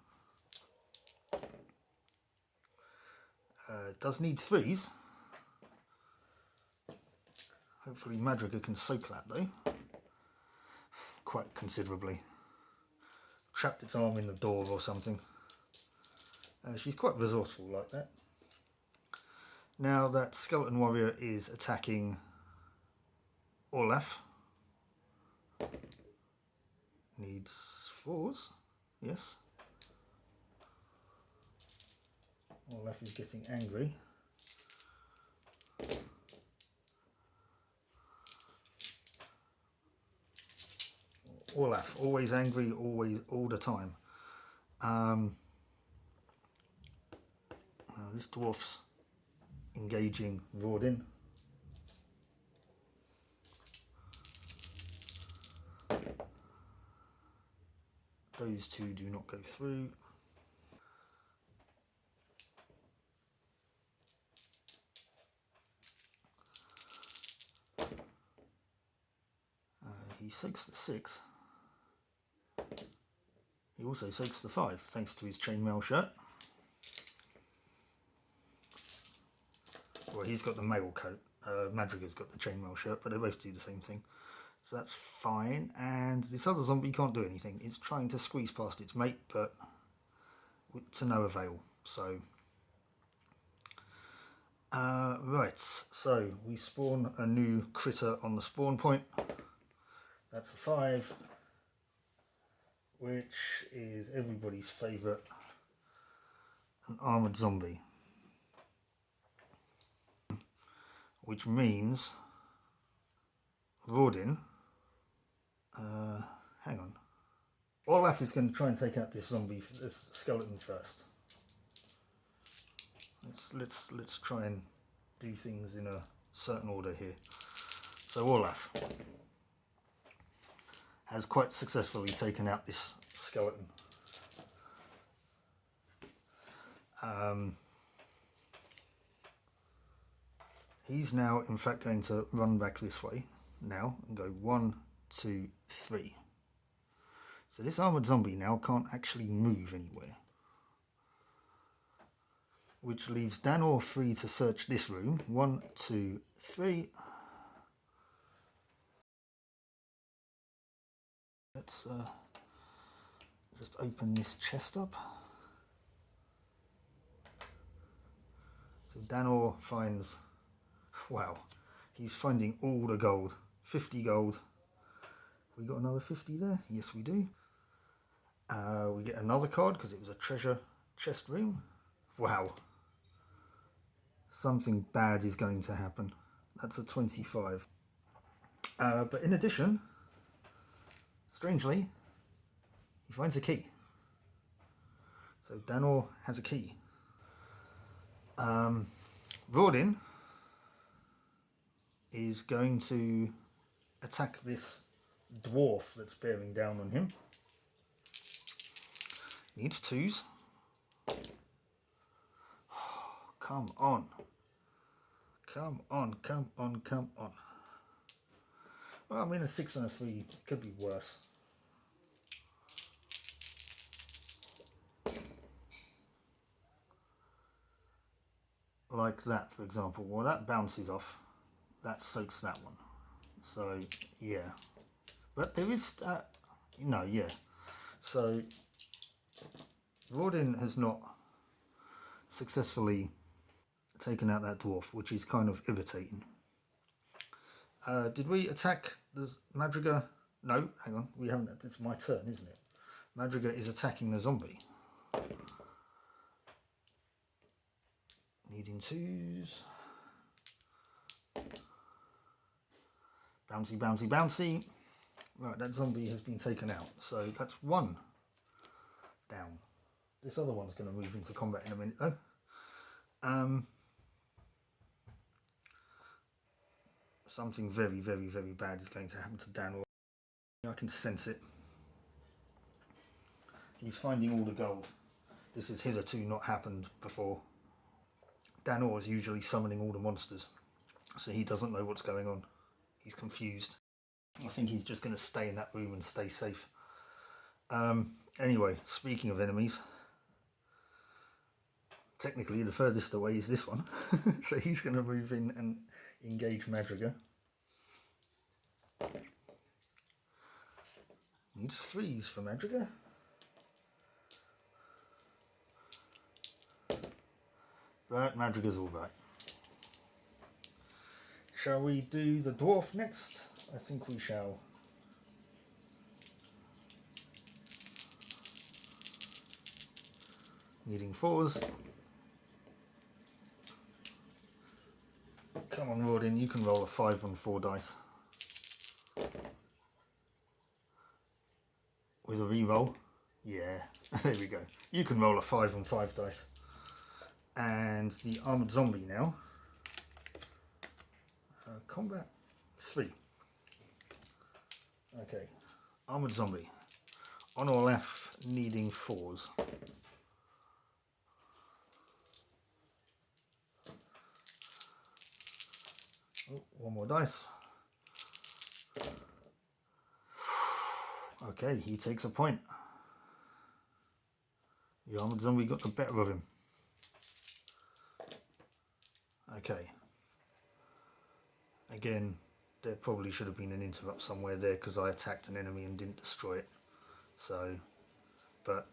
Does need 3s. Hopefully Madrigal can soak that though. Quite considerably. Trapped its arm in the door or something. She's quite resourceful like that. Now that Skeleton Warrior is attacking Olaf. Needs 4s, yes. Olaf is getting angry. Olaf, always angry, always, all the time. This dwarf's engaging Rawdin. Those 2 do not go through. He soaks the 6. He also soaks the 5, thanks to his chainmail shirt. Well, he's got the mail coat. Madrigal's got the chainmail shirt, but they both do the same thing. So that's fine. And this other zombie can't do anything. It's trying to squeeze past its mate, but to no avail. So, right, so we spawn a new critter on the spawn point. That's a 5, which is everybody's favourite, an armoured zombie. Which means Rodin, hang on, Olaf is going to try and take out this zombie, this skeleton first. Let's try and do things in a certain order here. So Olaf has quite successfully taken out this skeleton. He's now in fact going to run back this way now and go 1, 2, 3. So this armoured zombie now can't actually move anywhere, which leaves Danor free to search this room. 1, 2, 3. Let's just open this chest up. So Danor finds, wow, he's finding all the gold. 50 gold. We got another 50 there? Yes, we do. We get another card because it was a treasure chest room. Wow. Something bad is going to happen. That's a 25. But in addition, strangely, he finds a key. So Danor has a key. Rodin is going to attack this dwarf that's bearing down on him. Needs 2s. Oh, come on. Come on, come on, come on. Well, I mean, a 6 and a 3 could be worse. Like that, for example. Well, that bounces off. That soaks that one. So, yeah. But there is... no, yeah. So, Rodin has not successfully taken out that dwarf, which is kind of irritating. Did we attack the Madriga? No, hang on. We haven't. It's my turn, isn't it? Madriga is attacking the zombie. Needing 2s. Bouncy, bouncy, bouncy. Right, that zombie has been taken out. So that's 1 down. This other one's going to move into combat in a minute, though. Something very, very, very bad is going to happen to Dan. I can sense it. He's finding all the gold. This has hitherto not happened before. Danor is usually summoning all the monsters, so he doesn't know what's going on. He's confused. I think he's just going to stay in that room and stay safe. Anyway, speaking of enemies, technically the furthest away is this one. So he's going to move in and engage Madriga. Needs 3s for Madriga. But Madriga's all right. Shall we do the dwarf next? I think we shall. Needing 4s. Come on, Rodin, you can roll a 5 on 4 dice. With a re-roll. Yeah, there we go. You can roll a 5 on 5 dice. And the armoured zombie now. Combat 3. Okay, armoured zombie. On or left, needing 4s. Oh, 1 more dice. Okay, he takes a point. The armoured zombie got the better of him. Okay. Again, there probably should have been an interrupt somewhere there because I attacked an enemy and didn't destroy it. So, but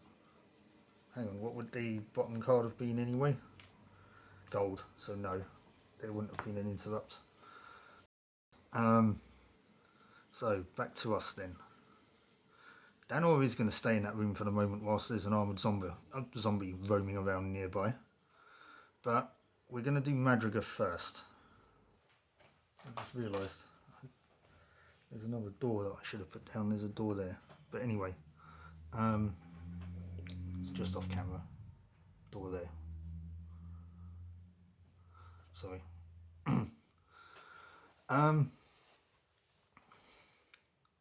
hang on, what would the bottom card have been anyway? Gold, so no, there wouldn't have been an interrupt. So back to us then. Danor is going to stay in that room for the moment whilst there's an armoured zombie roaming around nearby. But we're going to do Madrigal first. I just realised there's another door that I should have put down. There's a door there. But anyway, it's just off camera. Door there. Sorry.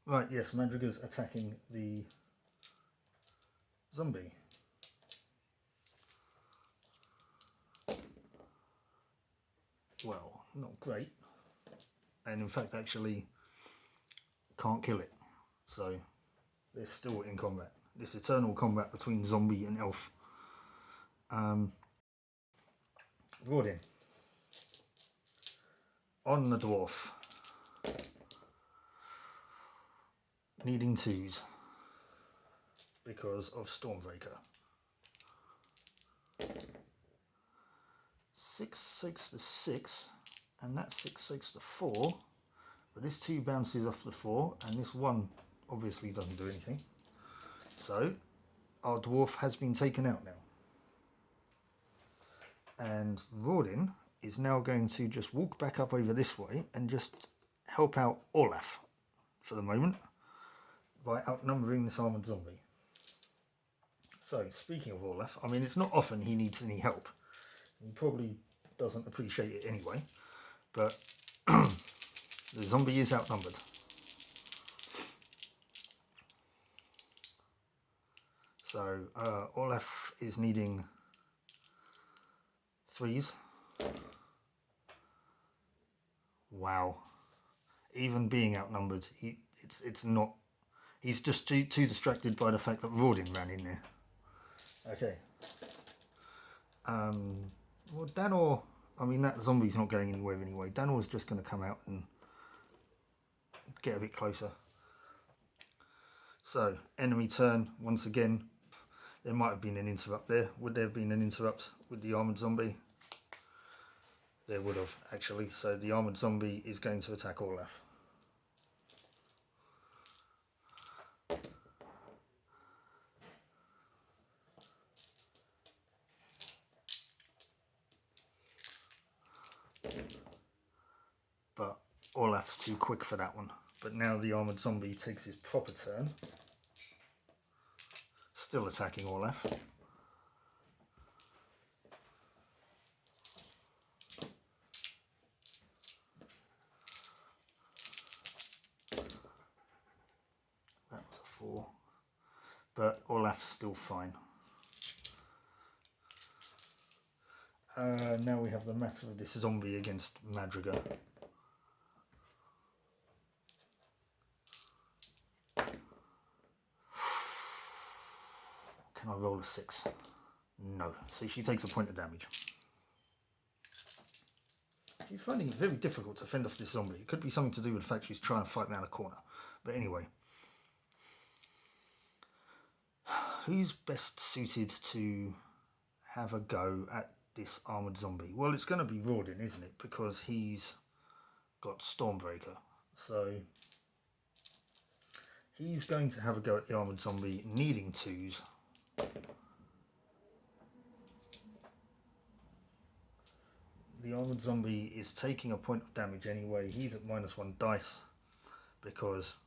Right, yes, Madrigal's attacking the zombie. Well, not great. And in fact, actually, can't kill it. So, they're still in combat. This eternal combat between zombie and elf. Rodin. On the dwarf. Needing 2s. Because of Stormbreaker. 6/6 to 6. And that's 6/6 to 4. But this 2 bounces off the 4. And this 1 obviously doesn't do anything. So, our dwarf has been taken out now. And Rodin is now going to just walk back up over this way and just help out Olaf for the moment by outnumbering this armoured zombie. So, speaking of Olaf, I mean, it's not often he needs any help. He probably doesn't appreciate it anyway, but the zombie is outnumbered. So, Olaf is needing 3s. Wow. Even being outnumbered, it's not. He's just too distracted by the fact that Rodin ran in there. Okay. Well, Danor, I mean, that zombie's not going anywhere anyway. Danor's just going to come out and get a bit closer. So, enemy turn, once again. There might have been an interrupt there. Would there have been an interrupt with the armoured zombie? There would have, actually. So the armoured zombie is going to attack Olaf. But Olaf's too quick for that one. But now the armoured zombie takes his proper turn. Still attacking Olaf. That was a 4. But Olaf's still fine. Now we have the matter of this zombie against Madrigal. Can I roll a 6? No. So she takes a point of damage. She's finding it very difficult to fend off this zombie. It could be something to do with the fact she's trying to fight around a corner. But anyway. Who's best suited to have a go at this armoured zombie? Well, it's going to be Rodin, isn't it? Because he's got Stormbreaker. So he's going to have a go at the armoured zombie, needing 2s. The armoured zombie is taking a point of damage anyway. He's at -1 dice because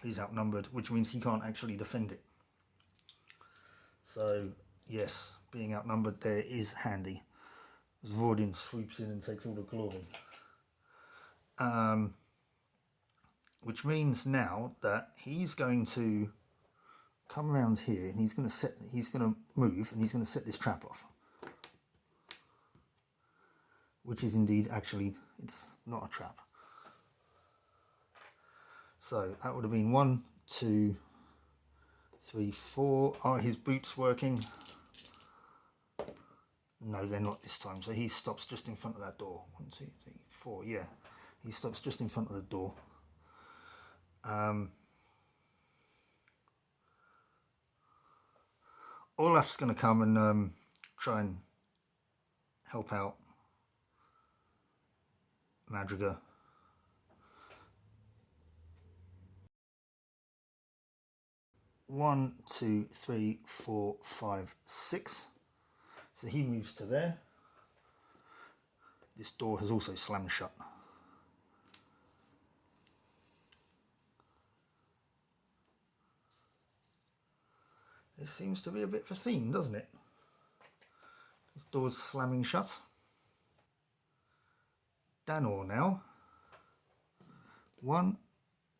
he's outnumbered, which means he can't actually defend it. So, yes, being outnumbered there is handy. As Rodin swoops in and takes all the glory. Which means now that he's going to come around here and he's going to move and he's going to set this trap off. Which is indeed, actually, it's not a trap. So that would have been 1, 2, 3, 4. Are his boots working? No, they're not this time. So he stops just in front of that door. 1, 2, 3, 4. Yeah, he stops just in front of the door. Olaf's going to come and try and help out Madrigal. One, two, three, 4, 5, 6. So he moves to there. This door has also slammed shut. It seems to be a bit of a theme, doesn't it? This door's slamming shut. Danor now. 1,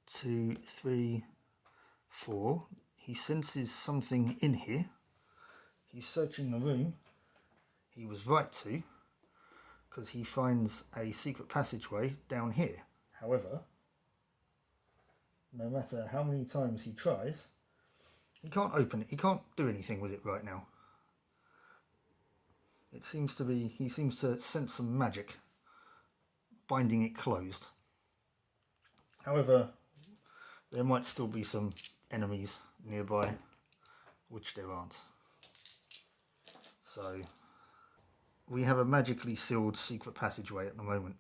2, 3, 4. He senses something in here. He's searching the room. He was right to, because he finds a secret passageway down here. However, no matter how many times he tries, he can't open it. He can't do anything with it right now. It seems to be, he seems to sense some magic binding it closed. However, there might still be some enemies nearby, which there aren't. So we have a magically sealed secret passageway at the moment.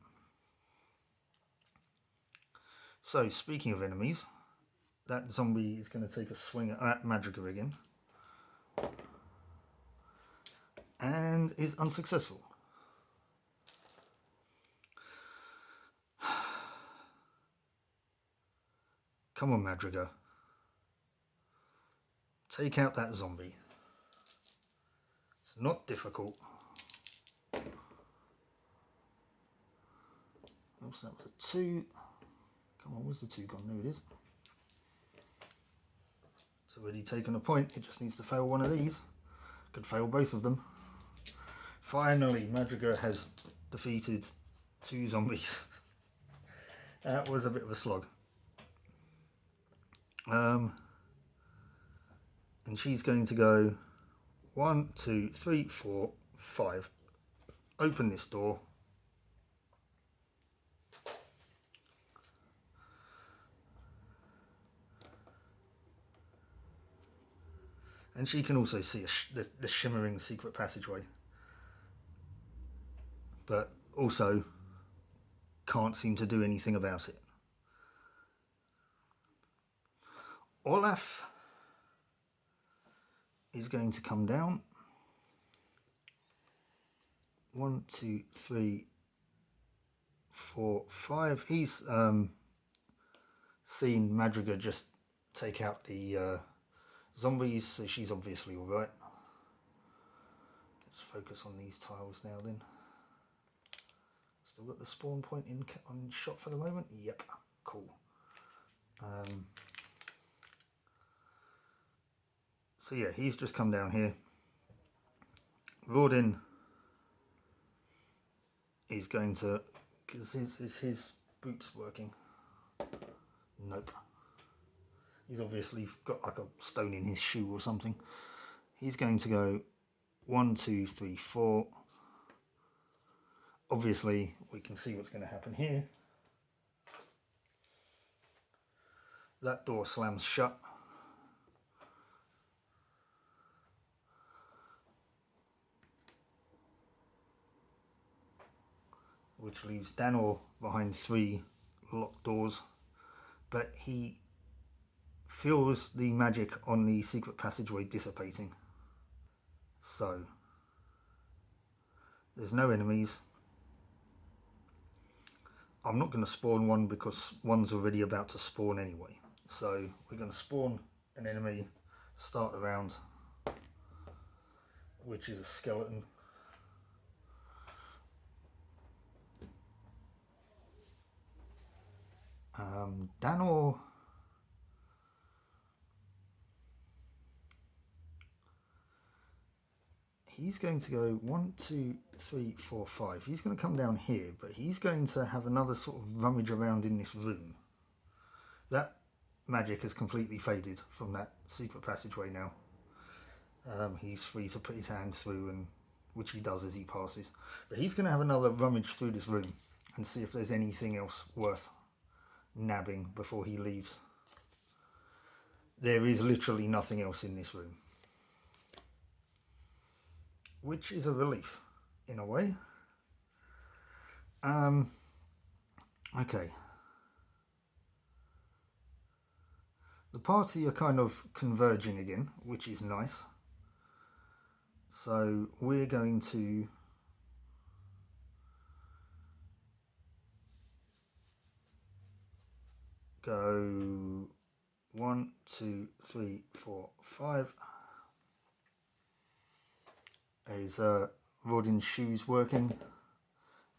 So speaking of enemies, that zombie is going to take a swing at Madrigal again and is unsuccessful. Come on, Madrigal. Take out that zombie. It's not difficult. Oops, that was a 2. Come on, where's the 2 gone? There it is. It's already taken a point. It just needs to fail one of these. Could fail both of them. Finally, Madrigal has defeated 2 zombies. That was a bit of a slog. And she's going to go 1, 2, 3, 4, 5. Open this door. And she can also see the shimmering secret passageway. But also can't seem to do anything about it. Olaf is going to come down. 1, 2, 3, 4, 5. He's seen Madrigal just take out the zombies, so she's obviously alright. Let's focus on these tiles now then. Still got the spawn point on shot for the moment? Yep, cool. So yeah, he's just come down here. Rodin is going to, because is his boots working? Nope. He's obviously got like a stone in his shoe or something. He's going to go 1, 2, 3, 4. Obviously, we can see what's going to happen here. That door slams shut. Which leaves Danor behind 3 locked doors. But he feels the magic on the secret passageway dissipating. So, there's no enemies. I'm not going to spawn one because one's already about to spawn anyway. So, we're going to spawn an enemy, start the round, which is a skeleton. Danor he's going to go 1, 2, 3, 4, 5. He's going to come down here, but he's going to have another sort of rummage around in this room. That magic has completely faded from that secret passageway now. He's free to put his hand through, and which he does as he passes. But he's going to have another rummage through this room and see if there's anything else worth nabbing before he leaves. There is literally nothing else in this room. which is a relief in a way. Okay. The party are kind of converging again, which is nice. So we're going to go 1, 2, 3, 4, 5. Is Rodin's shoes working?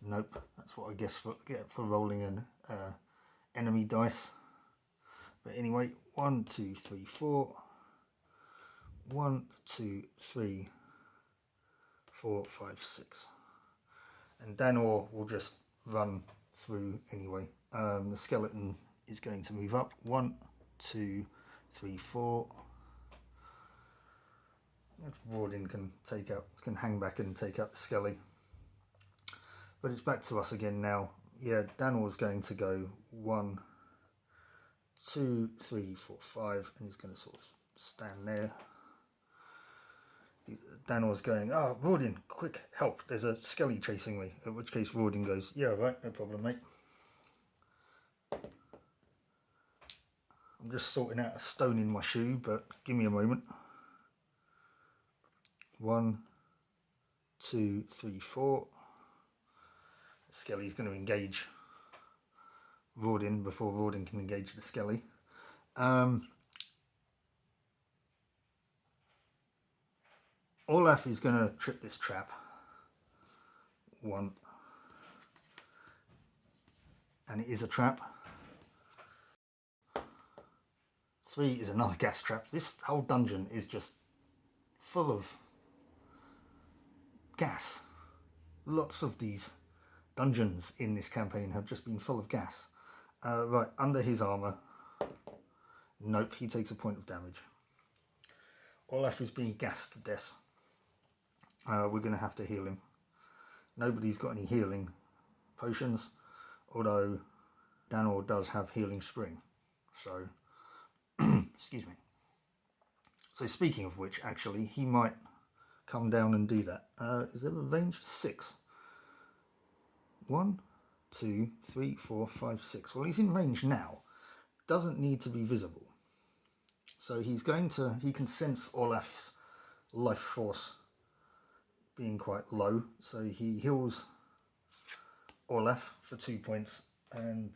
Nope, that's what I guess get for rolling an enemy dice. But anyway, 1, 2, 3, 4. 1, 2, 3, 4, 5, 6. And Danor will just run through anyway. The skeleton is going to move up. 1, 2, 3, 4. Rodin can hang back and take out the skelly. But it's back to us again now. Yeah, Danor's going to go 1, 2, 3, 4, 5, and he's going to sort of stand there. Danor's going, oh, Rodin, quick, help, there's a skelly chasing me. At which case Rodin goes, yeah, right, no problem, mate. I'm just sorting out a stone in my shoe, but give me a moment. 1, 2, 3, 4. Skelly's going to engage Rodin before Rodin can engage the skelly. Olaf is going to trip this trap. 1. And it is a trap. 3 is another gas trap. This whole dungeon is just full of gas. Lots of these dungeons in this campaign have just been full of gas. Right, under his armour. Nope, he takes a point of damage. Olaf is being gassed to death. We're going to have to heal him. Nobody's got any healing potions, although Danor does have healing string. So, excuse me. So speaking of which, actually, he might come down and do that. Is there a range? 6. 1, 2, 3, 4, 5, 6. Well, he's in range now. Doesn't need to be visible. So he can sense Olaf's life force being quite low. So he heals Olaf for 2 points, and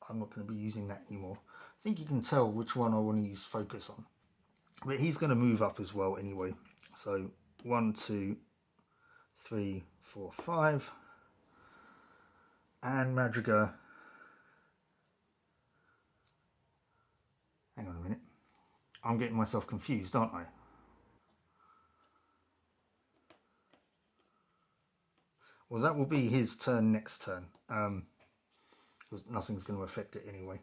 I'm not going to be using that anymore. I think you can tell which one I want to use focus on. But he's going to move up as well anyway. So 1, 2, 3, 4, 5. And Madrigal. Hang on a minute. I'm getting myself confused, aren't I? Well, that will be his turn next turn. Because nothing's going to affect it anyway.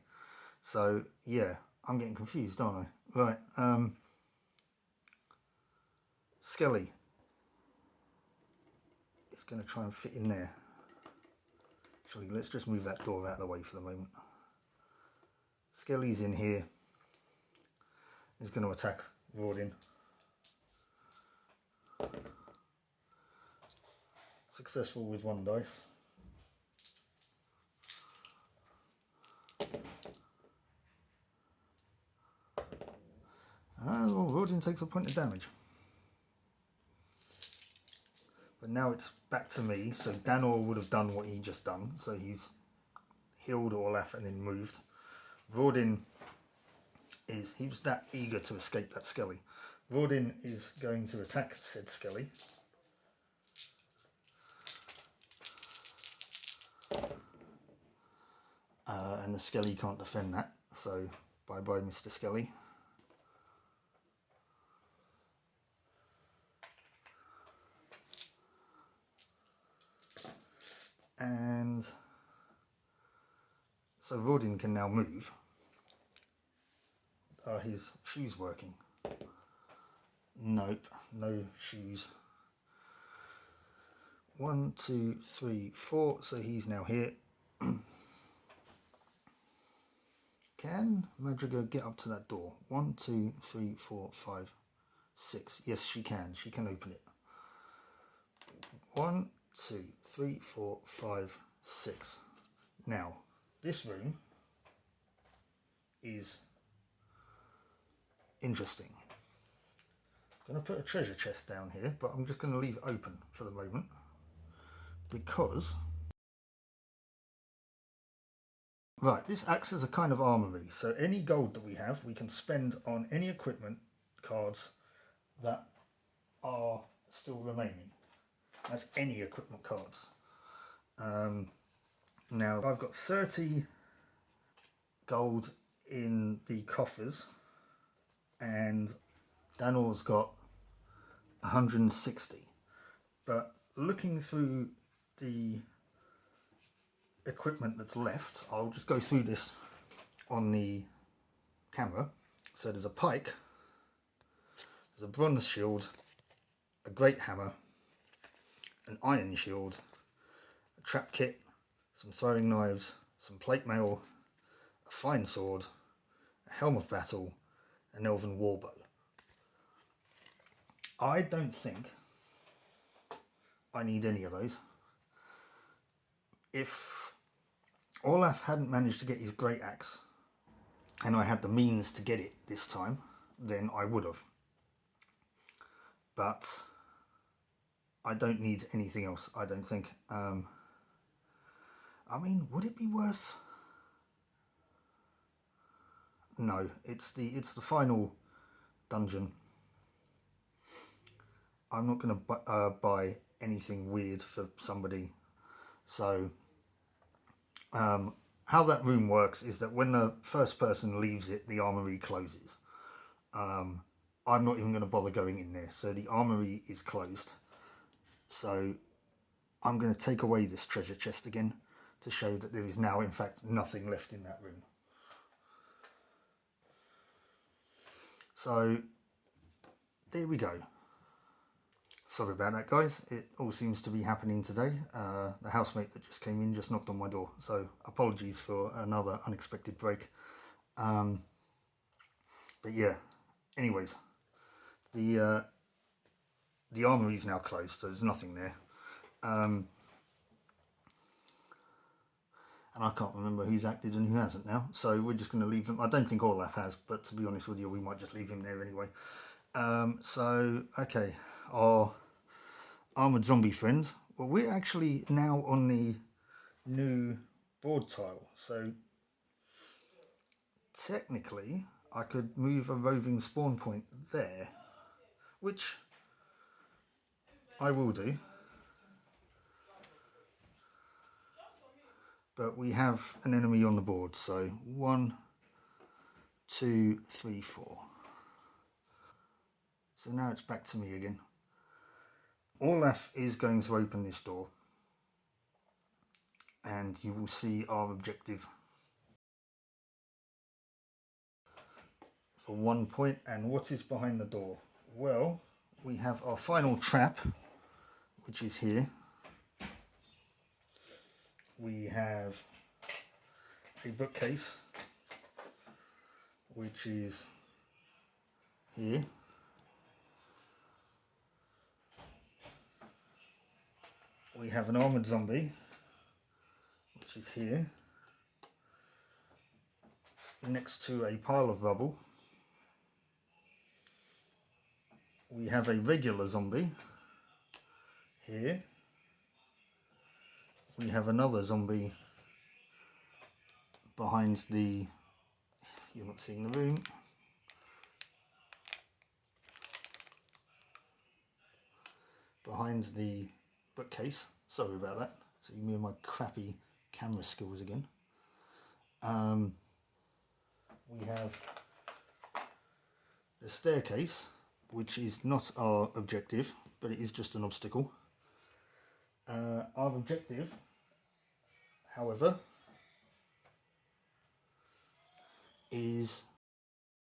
So, yeah, I'm getting confused, aren't I? Right. Skelly is going to try and fit in there. Actually, let's just move that door out of the way for the moment. Skelly's in here. He's going to attack Rodin. Successful with 1 dice. Well, Rodin takes a point of damage. But now it's back to me, so Danor would have done what he just done. So he's healed Olaf and then moved. Rodin he was that eager to escape that skelly. Rodin is going to attack said skelly. And the skelly can't defend that, so bye-bye, Mr. Skelly. And so Rodin can now move. Are his shoes working? Nope, no shoes. 1, 2, 3, 4, so he's now here. Can Madrigal get up to that door? 1, 2, 3, 4, 5, 6. Yes, she can. She can open it. 1, 2, 3, 4, 5, 6. Now, this room is interesting. I'm going to put a treasure chest down here, but I'm just going to leave it open for the moment because... Right, this acts as a kind of armory, so any gold that we have we can spend on any equipment cards that are still remaining. That's any equipment cards. Now I've got 30 gold in the coffers and Danor's got 160, but looking through the equipment that's left, I'll just go through this on the camera. So there's a pike, there's a bronze shield, a great hammer, an iron shield, a trap kit, some throwing knives, some plate mail, a fine sword, a helm of battle, an elven warbow. I don't think I need any of those. If Olaf hadn't managed to get his great axe and I had the means to get it this time, then I would have. But I don't need anything else, I don't think. I mean, would it be worth... No, it's the final dungeon. I'm not going to buy anything weird for somebody. So how that room works is that when the first person leaves it, the armory closes. I'm not even going to bother going in there, so the armory is closed. So I'm going to take away this treasure chest again to show that there is now in fact nothing left in that room. So there we go. Sorry about that, guys. It all seems to be happening today. The housemate that just came in just knocked on my door, so apologies for another unexpected break. But yeah, anyways, the armory is now closed, so there's nothing there. And I can't remember who's acted and who hasn't now, so we're just going to leave them. I don't think Olaf has, but to be honest with you, we might just leave him there anyway. So, okay, our armoured zombie friend. Well, we're actually now on the new board tile, so technically I could move a roving spawn point there, which I will do. But we have an enemy on the board, so 1, 2, 3, 4. So now it's back to me again. Olaf is going to open this door and you will see our objective for 1 point. And what is behind the door? Well, we have our final trap, which is here. We have a bookcase, which is here. We have an armoured zombie, which is here, next to a pile of rubble. We have a regular zombie here. We have another zombie behind the... You're not seeing the room. Behind the bookcase. Sorry about that. See me and my crappy camera skills again. We have the staircase, which is not our objective, but it is just an obstacle. Our objective, however, is...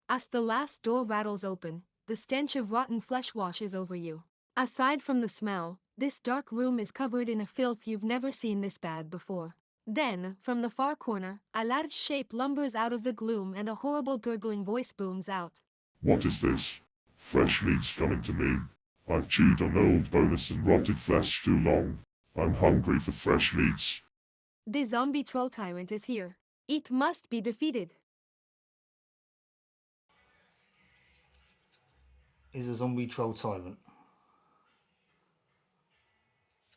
As the last door rattles open, the stench of rotten flesh washes over you. Aside from the smell, this dark room is covered in a filth you've never seen this bad before. Then, from the far corner, a large shape lumbers out of the gloom and a horrible gurgling voice booms out. What is this? Fresh meat's coming to me. I've chewed on old bonus and rotted flesh too long. I'm hungry for fresh meats. The zombie troll tyrant is here. It must be defeated. Is a zombie troll tyrant.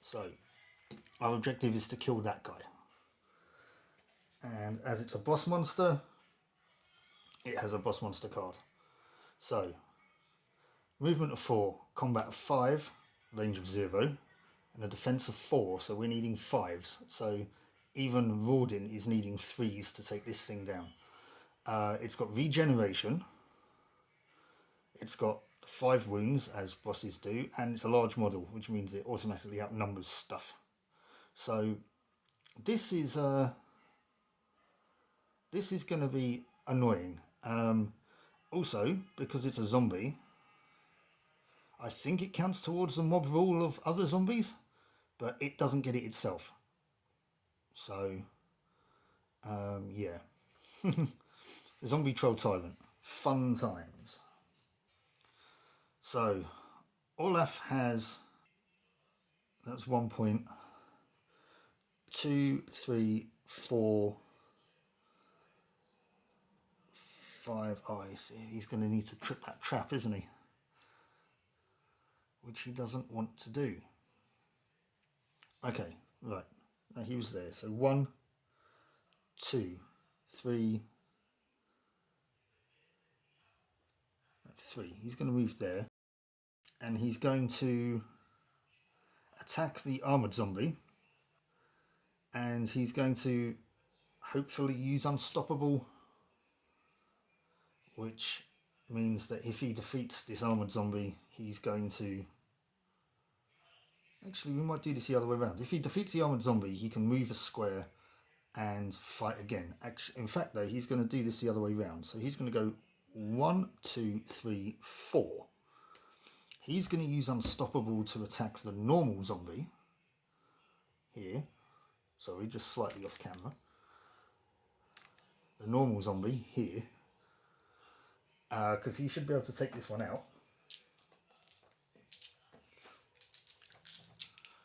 So, our objective is to kill that guy. And as it's a boss monster, it has a boss monster card. So, movement of 4, combat of 5, range of 0, and a defense of 4, so we're needing 5s. So, even Rawdin is needing 3s to take this thing down. It's got regeneration. It's got 5 wounds, as bosses do, and it's a large model, which means it automatically outnumbers stuff. So this is going to be annoying. Also, because it's a zombie, I think it counts towards the mob rule of other zombies, but it doesn't get it itself. So, yeah. Zombie troll tyrant. Fun times. So, Olaf has, that's 1 point, 2, 3, 4, 5. Oh, he's going to need to trip that trap, isn't he? Which he doesn't want to do. Okay, right. Now he was there. So 1, 2, 3, 3. He's going to move there. And he's going to attack the armored zombie. And he's going to hopefully use Unstoppable, which means that if he defeats this armored zombie, he's going to... Actually, we might do this the other way around. If he defeats the armored zombie, he can move a square and fight again. Actually, in fact, though, he's going to do this the other way around. So he's going to go 1, 2, 3, 4. He's going to use Unstoppable to attack the normal zombie. Here. Sorry, just slightly off camera. The normal zombie here. Because he should be able to take this one out.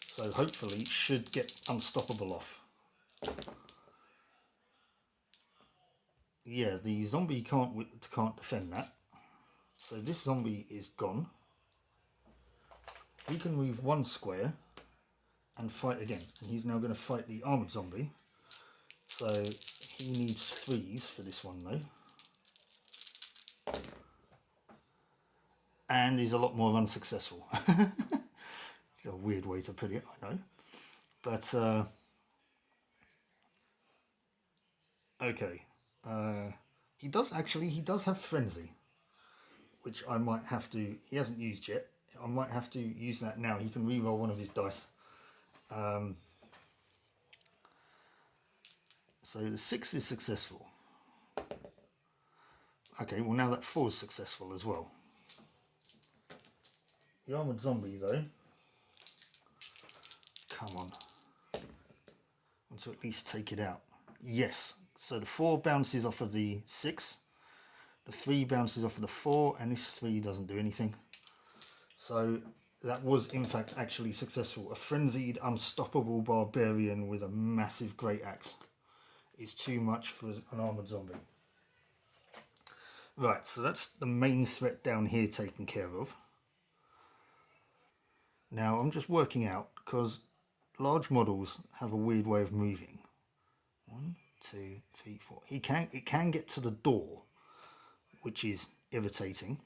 So hopefully should get Unstoppable off. Yeah, the zombie can't defend that. So this zombie is gone. He can move 1 square and fight again. And he's now going to fight the armored zombie. So he needs 3s for this one though. And he's a lot more unsuccessful. It's a weird way to put it, I know. But, okay. He does have Frenzy, which I might have to, he hasn't used yet. I might have to use that now. He can re-roll one of his dice. So the 6 is successful. Okay, well now that 4 is successful as well. The armored zombie though, come on. I want to at least take it out. Yes, so the 4 bounces off of the 6, the 3 bounces off of the 4, and this 3 doesn't do anything. So that was in fact actually successful. A frenzied, unstoppable barbarian with a massive great axe is too much for an armoured zombie. Right, so that's the main threat down here taken care of. Now I'm just working out, because large models have a weird way of moving. 1, 2, 3, 4. It can get to the door, which is irritating.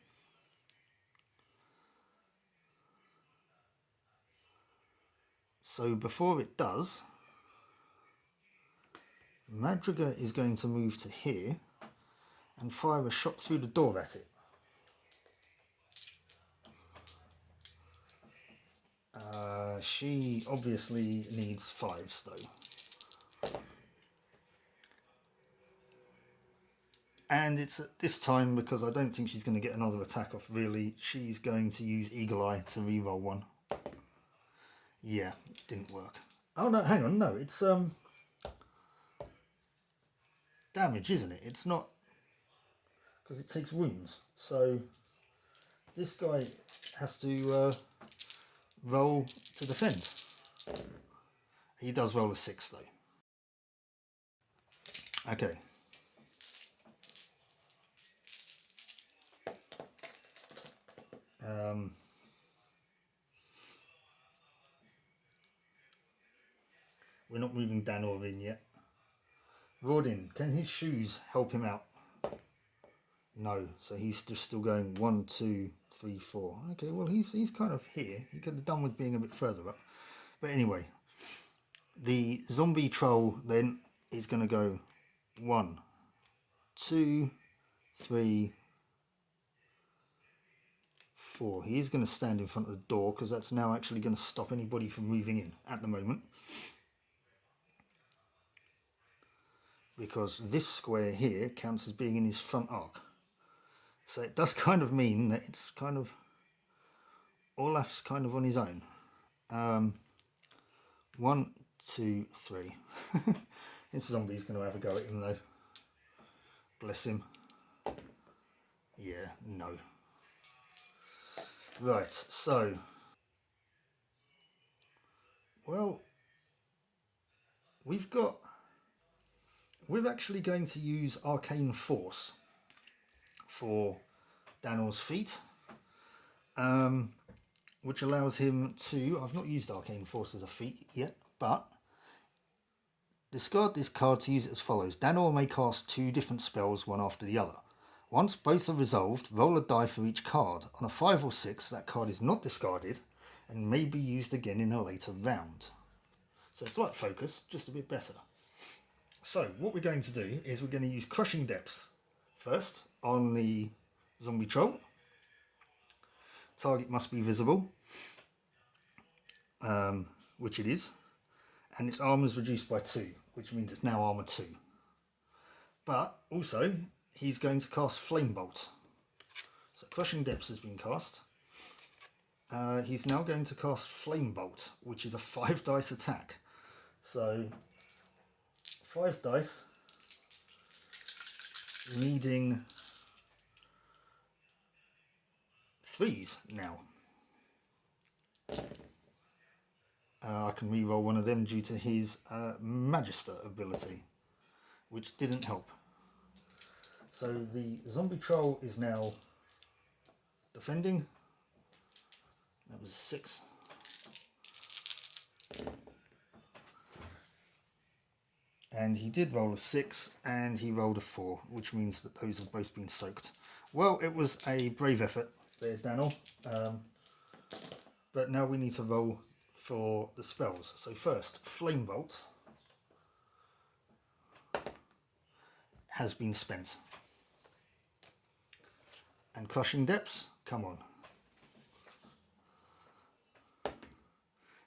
So before it does, Madriga is going to move to here and fire a shot through the door at it. She obviously needs 5s though. And it's at this time, because I don't think she's going to get another attack off really, she's going to use Eagle Eye to reroll 1. Yeah, it didn't work. Oh no, hang on, no, it's damage, isn't it? It's not, because it takes wounds. So this guy has to roll to defend. He does roll a 6 though. Okay. We're not moving Danor in yet. Rodin, can his shoes help him out? No, so he's just still going 1, 2, 3, 4. Okay, well he's kind of here. He could have done with being a bit further up. But anyway, the zombie troll then is going to go 1, 2, 3, 4. He is going to stand in front of the door because that's now actually going to stop anybody from moving in at the moment. Because this square here counts as being in his front arc. So it does kind of mean that it's kind of Olaf's kind of on his own. 1, 2, 3. This zombie's going to have a go at him though. Bless him. Yeah, no. Right, so. Well, we're actually going to use Arcane Force for Danor's feat, which allows him to, I've not used Arcane Force as a feat yet, but discard this card to use it as follows. Danor may cast 2 different spells, one after the other. Once both are resolved, roll a die for each card. On a 5 or 6, that card is not discarded and may be used again in a later round. So it's like Focus, just a bit better. So what we're going to do is we're going to use Crushing Depths first on the zombie troll. Target must be visible, which it is, and its armor is reduced by 2, which means it's now armor 2. But also he's going to cast Flame Bolt. So Crushing Depths has been cast. He's now going to cast Flame Bolt, which is a 5 dice attack. So 5 dice, needing 3s now. I can re-roll one of them due to his Magister ability, which didn't help. So the zombie troll is now defending. That was a 6. And he did roll a 6 and he rolled a 4, which means that those have both been soaked. Well, it was a brave effort there, Danor. But now we need to roll for the spells. So first, Flame Bolt has been spent. And Crushing Depths, come on,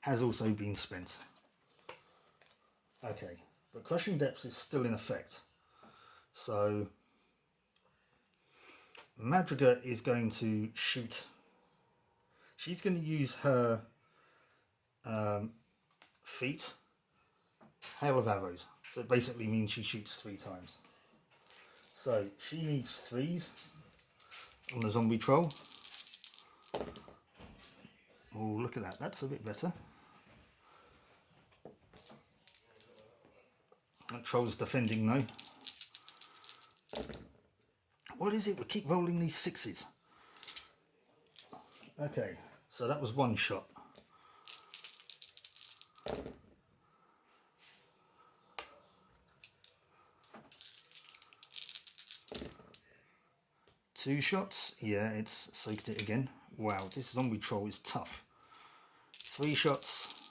has also been spent. Okay, but Crushing Depths is still in effect. So Madriga is going to shoot. She's going to use her feet, Hail of Arrows. So it basically means she shoots 3 times. So she needs 3s on the zombie troll. Oh, look at that. That's a bit better. That troll's defending though. What is it? We keep rolling these 6s. Okay, so that was 1 shot. Two shots. Yeah, it's soaked it again. Wow, this zombie troll is tough. 3 shots.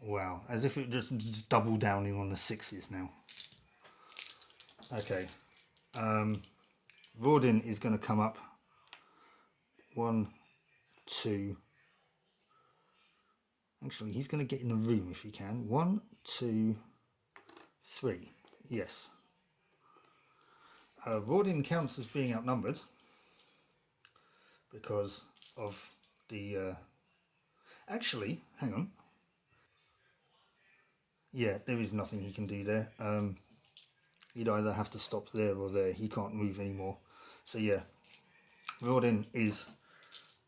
Wow, as if it just double downing on the 6s now. Okay. Rodin is going to come up. 1, 2. Actually, he's going to get in the room if he can. 1, 2, 3. Yes. Rodin counts as being outnumbered because of the... Actually, hang on. Yeah, there is nothing he can do there. He'd either have to stop there or there. He can't move anymore. So yeah, Rawdin is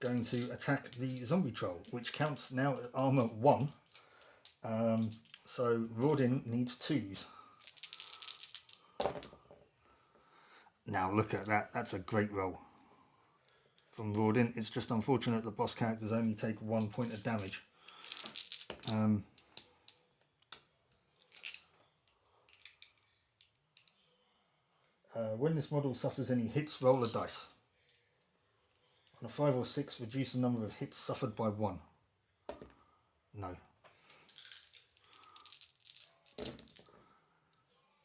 going to attack the zombie troll, which counts now at armor 1. So Rawdin needs 2s. Now look at that, that's a great roll from Rawdin. It's just unfortunate the boss characters only take 1 point of damage. When this model suffers any hits, roll a dice. On a 5 or 6, reduce the number of hits suffered by 1. No.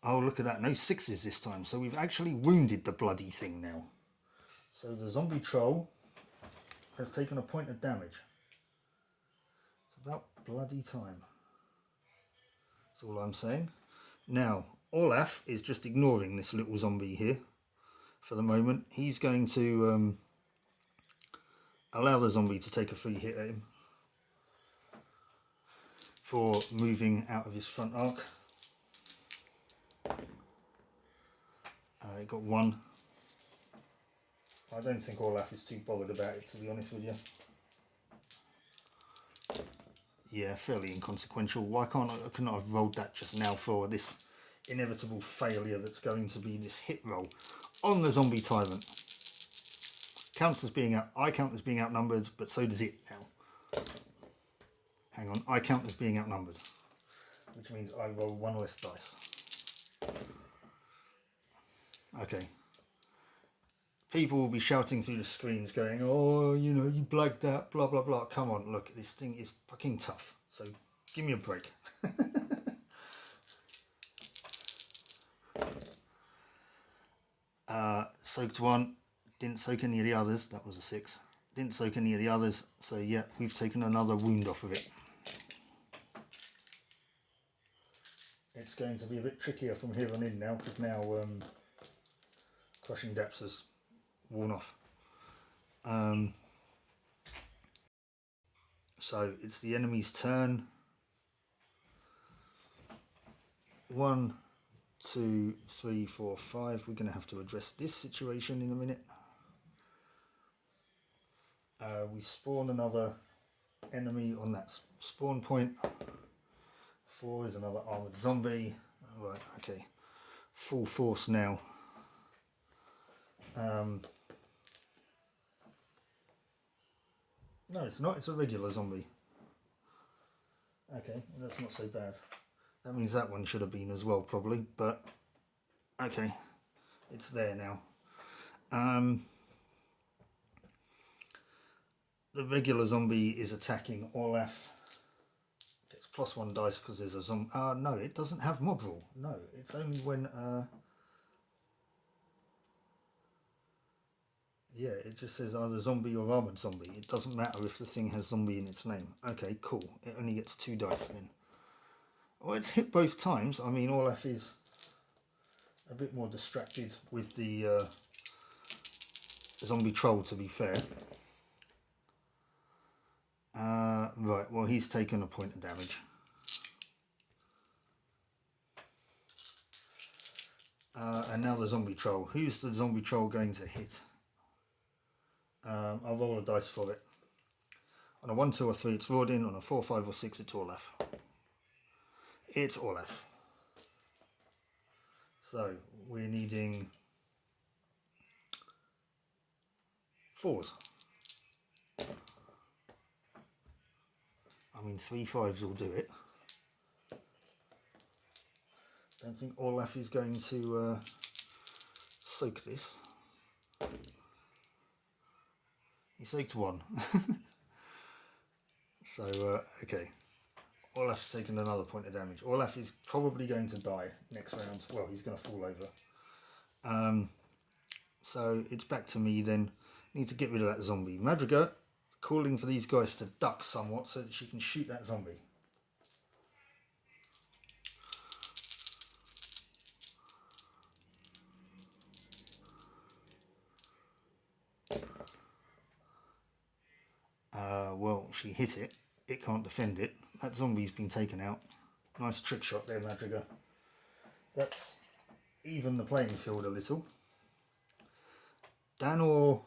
Oh, look at that. No 6s this time. So we've actually wounded the bloody thing now. So the zombie troll has taken a point of damage. It's about bloody time. That's all I'm saying. Now, Olaf is just ignoring this little zombie here for the moment. He's going to allow the zombie to take a free hit at him for moving out of his front arc. It got 1. I don't think Olaf is too bothered about it, to be honest with you. Yeah, fairly inconsequential. Why couldn't I have rolled that just now for this inevitable failure that's going to be this hit roll on the zombie tyrant? Counts as being I count as being outnumbered, but so does it now. Hang on, I count as being outnumbered, which means I roll 1 less dice. Okay. People will be shouting through the screens going, oh, you know, you blagged that, blah, blah, blah. Come on, look, this thing is fucking tough. So give me a break. Soaked 1. Didn't soak any of the others. That was a 6. Didn't soak any of the others. So yeah, we've taken another wound off of it. It's going to be a bit trickier from here on in now, because now Crushing Depths has worn off. So it's the enemy's turn. 1, 2, 3, 4, 5. We're going to have to address this situation in a minute. We spawn another enemy on that spawn point. 4 is another armored zombie. Right, okay. Full force now. No, it's not. It's a regular zombie. Okay, well, that's not so bad. That means that one should have been as well, probably. But, okay. It's there now. The regular zombie is attacking Olaf. Gets +1 dice because there's a zombie. No, it doesn't have mob rule. No, it's only when... Yeah, it just says either zombie or armored zombie. It doesn't matter if the thing has zombie in its name. Okay, cool. It only gets 2 dice then. Well, it's hit both times. I mean, Olaf is a bit more distracted with the zombie troll, to be fair. Right, well, he's taken a point of damage. And now the zombie troll. Who's the zombie troll going to hit? I'll roll a dice for it. On a 1, 2 or 3 it's Rawdin. On a 4, 5 or 6 it's Olaf. It's Olaf. So we're needing 4s. I mean 3 5s will do it. Don't think Olaf is going to soak this. He soaked 1. So, okay. Olaf's taken another point of damage. Olaf is probably going to die next round. Well, he's going to fall over. So, it's back to me then. Need to get rid of that zombie. Madriga calling for these guys to duck somewhat so that she can shoot that zombie. Well, she hit it. It can't defend it. That zombie's been taken out. Nice trick shot there, Madriga. That's even the playing field a little. Danor,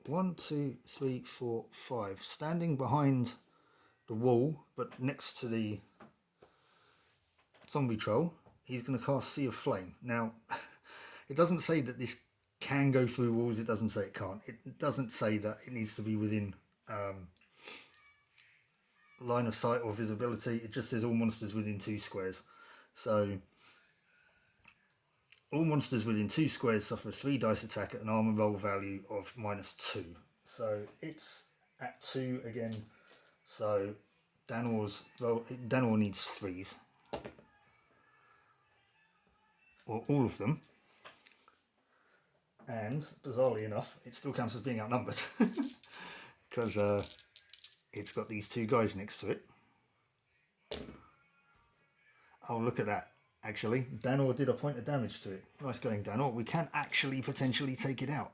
1, 2, 3, 4, 5, standing behind the wall, but next to the zombie troll, he's going to cast Sea of Flame. Now, it doesn't say that this can go through walls, it doesn't say it can't. It doesn't say that it needs to be within line of sight or visibility. It just says all monsters within 2 squares. So, all monsters within 2 squares suffer a 3 dice attack at an armor roll value of -2. So, it's at 2 again. So, Danor needs 3s. Or all of them. And, bizarrely enough, it still counts as being outnumbered. Because it's got these 2 guys next to it. Oh, look at that. Actually, Danor did a point of damage to it. Nice going, Danor. We can actually potentially take it out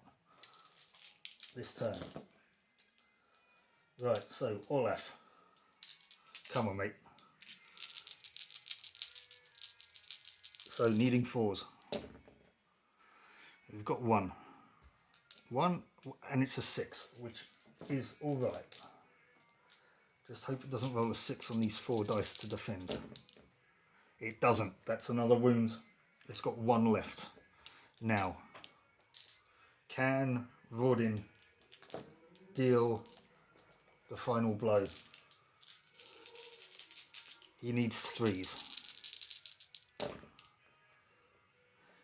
this turn. Right, so Olaf. Come on, mate. So, needing 4s. We've got 1. 1, and it's a 6, which is alright. Just hope it doesn't roll a 6 on these 4 dice to defend. It doesn't. That's another wound. It's got 1 left. Now, can Rodin deal the final blow? He needs 3s.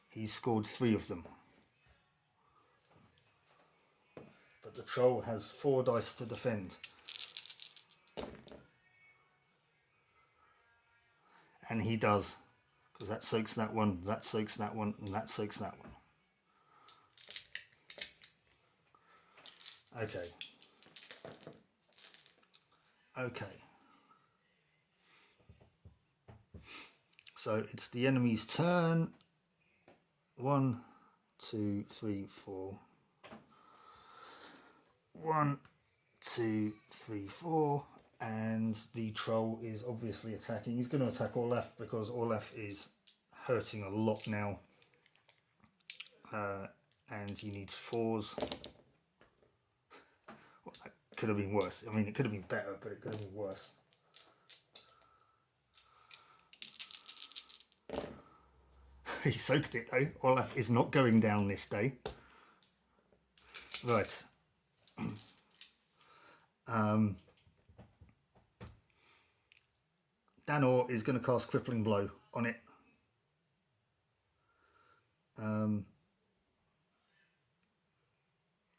He's scored 3 of them. But the troll has 4 dice to defend. And he does. Because that soaks that one, that soaks that one, and that soaks that one. Okay. Okay. So it's the enemy's turn. 1, 2, 3, 4. 1, 2, 3, 4. And the troll is obviously attacking. He's going to attack Olaf because Olaf is hurting a lot now. And he needs 4s. Well, that could have been worse. I mean, it could have been better, but it could have been worse. He soaked it though. Olaf is not going down this day. Right. Danor is going to cast Crippling Blow on it.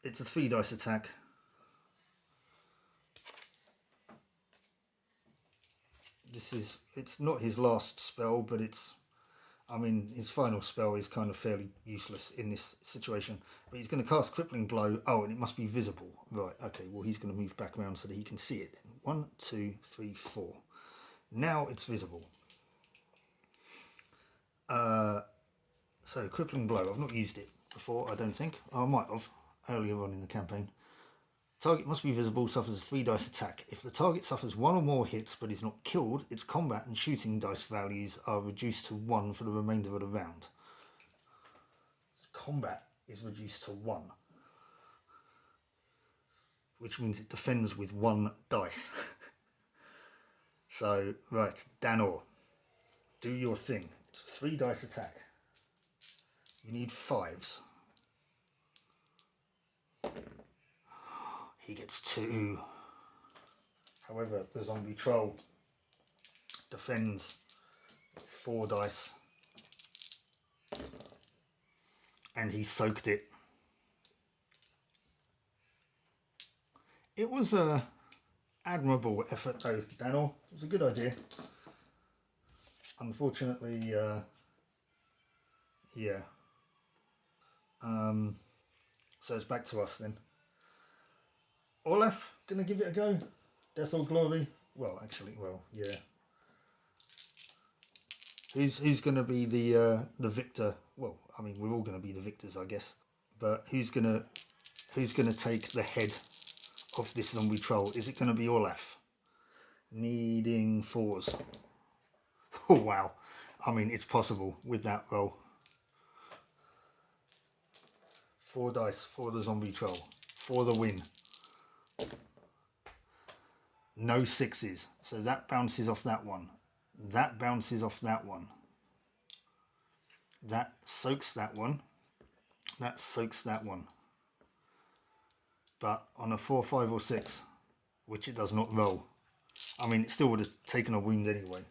It's a 3 dice attack. It's not his last spell, but I mean, his final spell is kind of fairly useless in this situation. But he's going to cast Crippling Blow. Oh, and it must be visible. Right, okay, well, he's going to move back around so that he can see it. 1, 2, 3, 4. Now it's visible. So, Crippling Blow. I've not used it before, I don't think. Oh, I might have, earlier on in the campaign. Target must be visible, suffers a 3 dice attack. If the target suffers 1 or more hits but is not killed, its combat and shooting dice values are reduced to 1 for the remainder of the round. Combat is reduced to 1. Which means it defends with 1 dice. So, right, Danor, do your thing. It's a 3 dice attack. You need 5s. He gets 2. However, the zombie troll defends 4 dice. And he soaked it. It was a admirable effort though, Danor. It was a good idea. Unfortunately, yeah. So it's back to us then. Olaf, gonna give it a go? Death or glory? Well, actually, well, yeah. Who's gonna be the victor? Well, I mean, we're all gonna be the victors, I guess. But who's gonna take the head of this zombie troll. Is it going to be Olaf? Needing 4s. Oh wow. I mean, it's possible with that roll. 4 dice for the zombie troll. For the win. No 6s. So that bounces off that one. That bounces off that one. That soaks that one. That soaks that one. But on a 4, 5 or 6, which it does not roll, I mean, it still would have taken a wound anyway.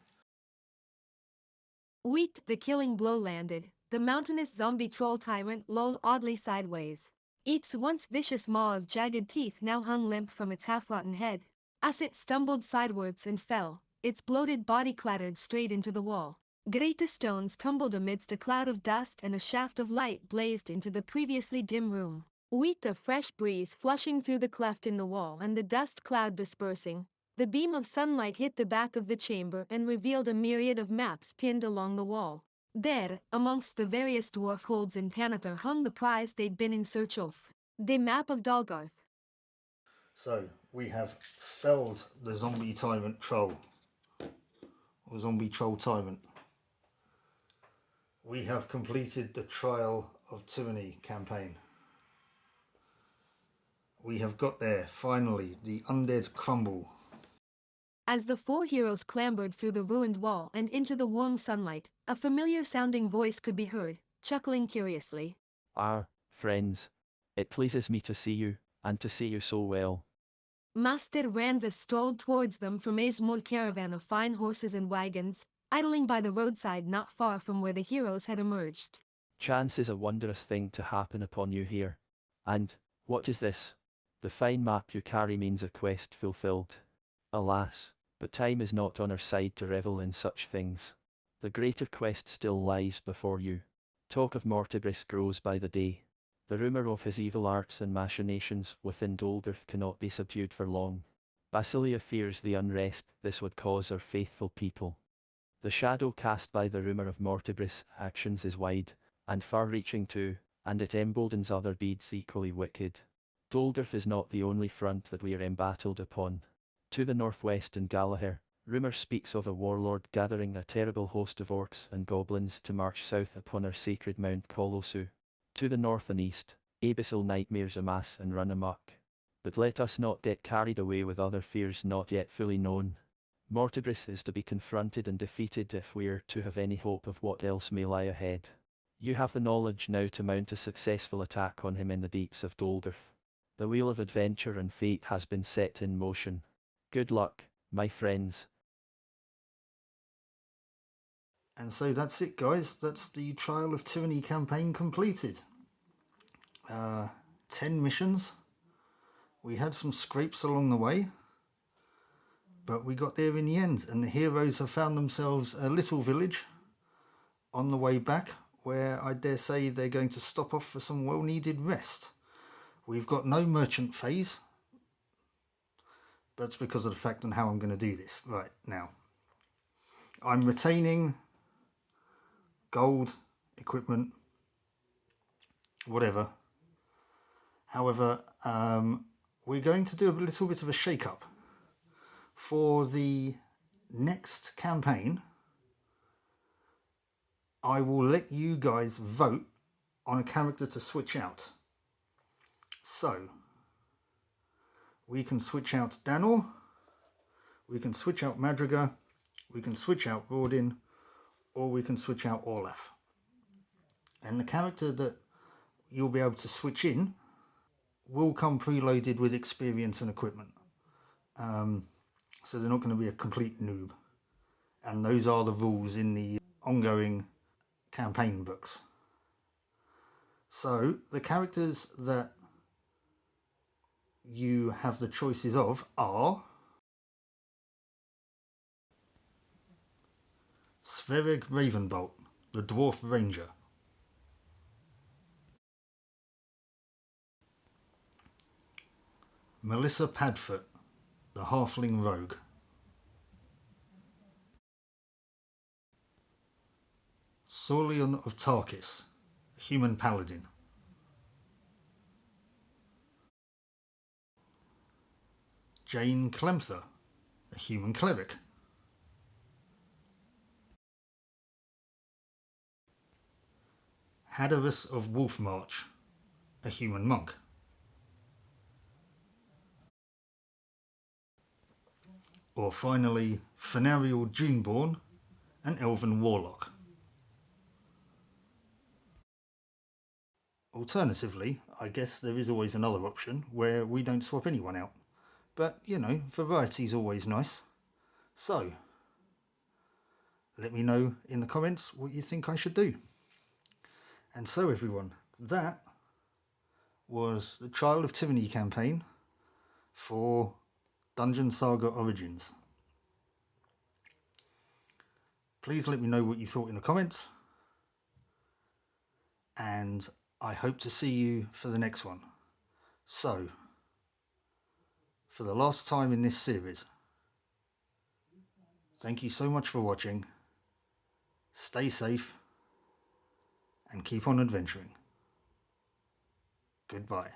Wheat, the killing blow landed. The mountainous zombie troll tyrant lolled oddly sideways. Its once vicious maw of jagged teeth now hung limp from its half-rotten head. As it stumbled sidewards and fell, its bloated body clattered straight into the wall. Great stones tumbled amidst a cloud of dust, and a shaft of light blazed into the previously dim room. Wheat, a fresh breeze flushing through the cleft in the wall and the dust cloud dispersing. The beam of sunlight hit the back of the chamber and revealed a myriad of maps pinned along the wall. There, amongst the various dwarf holds in Panathar, hung the prize they'd been in search of. The map of Dalgarth. So, we have felled the zombie tyrant troll. Or zombie troll tyrant. We have completed the Trial of Tyranny campaign. We have got there, finally. The undead crumble. As the 4 heroes clambered through the ruined wall and into the warm sunlight, a familiar-sounding voice could be heard, chuckling curiously. Ah, friends. It pleases me to see you, and to see you so well. Master Ranvis strolled towards them from a small caravan of fine horses and wagons, idling by the roadside not far from where the heroes had emerged. Chance is a wondrous thing to happen upon you here. And, what is this? The fine map you carry means a quest fulfilled. Alas, but time is not on our side to revel in such things. The greater quest still lies before you. Talk of Mortibris grows by the day. The rumour of his evil arts and machinations within Doldorf cannot be subdued for long. Basilia fears the unrest this would cause our faithful people. The shadow cast by the rumour of Mortibris' actions is wide, and far-reaching too, and it emboldens other beads equally wicked. Doldorf is not the only front that we are embattled upon. To the northwest in Galahir, rumour speaks of a warlord gathering a terrible host of orcs and goblins to march south upon our sacred Mount Colossu. To the north and east, abyssal nightmares amass and run amok. But let us not get carried away with other fears not yet fully known. Mortibris is to be confronted and defeated if we are to have any hope of what else may lie ahead. You have the knowledge now to mount a successful attack on him in the deeps of Doldorf. The wheel of adventure and fate has been set in motion. Good luck, my friends. And so that's it, guys. That's the Trial of Tyranny campaign completed. 10 missions. We had some scrapes along the way, but we got there in the end, and the heroes have found themselves a little village on the way back, where I dare say they're going to stop off for some well-needed rest. We've got no merchant phase. That's because of the fact on how I'm going to do this right now. I'm retaining gold, equipment, whatever. However, we're going to do a little bit of a shake-up. For the next campaign, I will let you guys vote on a character to switch out. So, we can switch out Danor, we can switch out Madriga, we can switch out Rodin, or we can switch out Olaf. And the character that you'll be able to switch in will come preloaded with experience and equipment. So they're not going to be a complete noob. And those are the rules in the ongoing campaign books. So the characters that you have the choices of are Sverrig Ravenbolt, the Dwarf Ranger. Melissa Padfoot, the Halfling Rogue. Saulion of Tarkis, a Human Paladin. Jane Clemther, a human cleric. Haddarus of Wolfmarch, a human monk. Or finally, Fenariel Juneborn, an elven warlock. Alternatively, I guess there is always another option where we don't swap anyone out. But, you know, variety's always nice. So, let me know in the comments what you think I should do. And so everyone, that was the Child of Tyranny campaign for Dungeon Saga Origins. Please let me know what you thought in the comments. And I hope to see you for the next one. So, for the last time in this series, thank you so much for watching. Stay safe and keep on adventuring. Goodbye.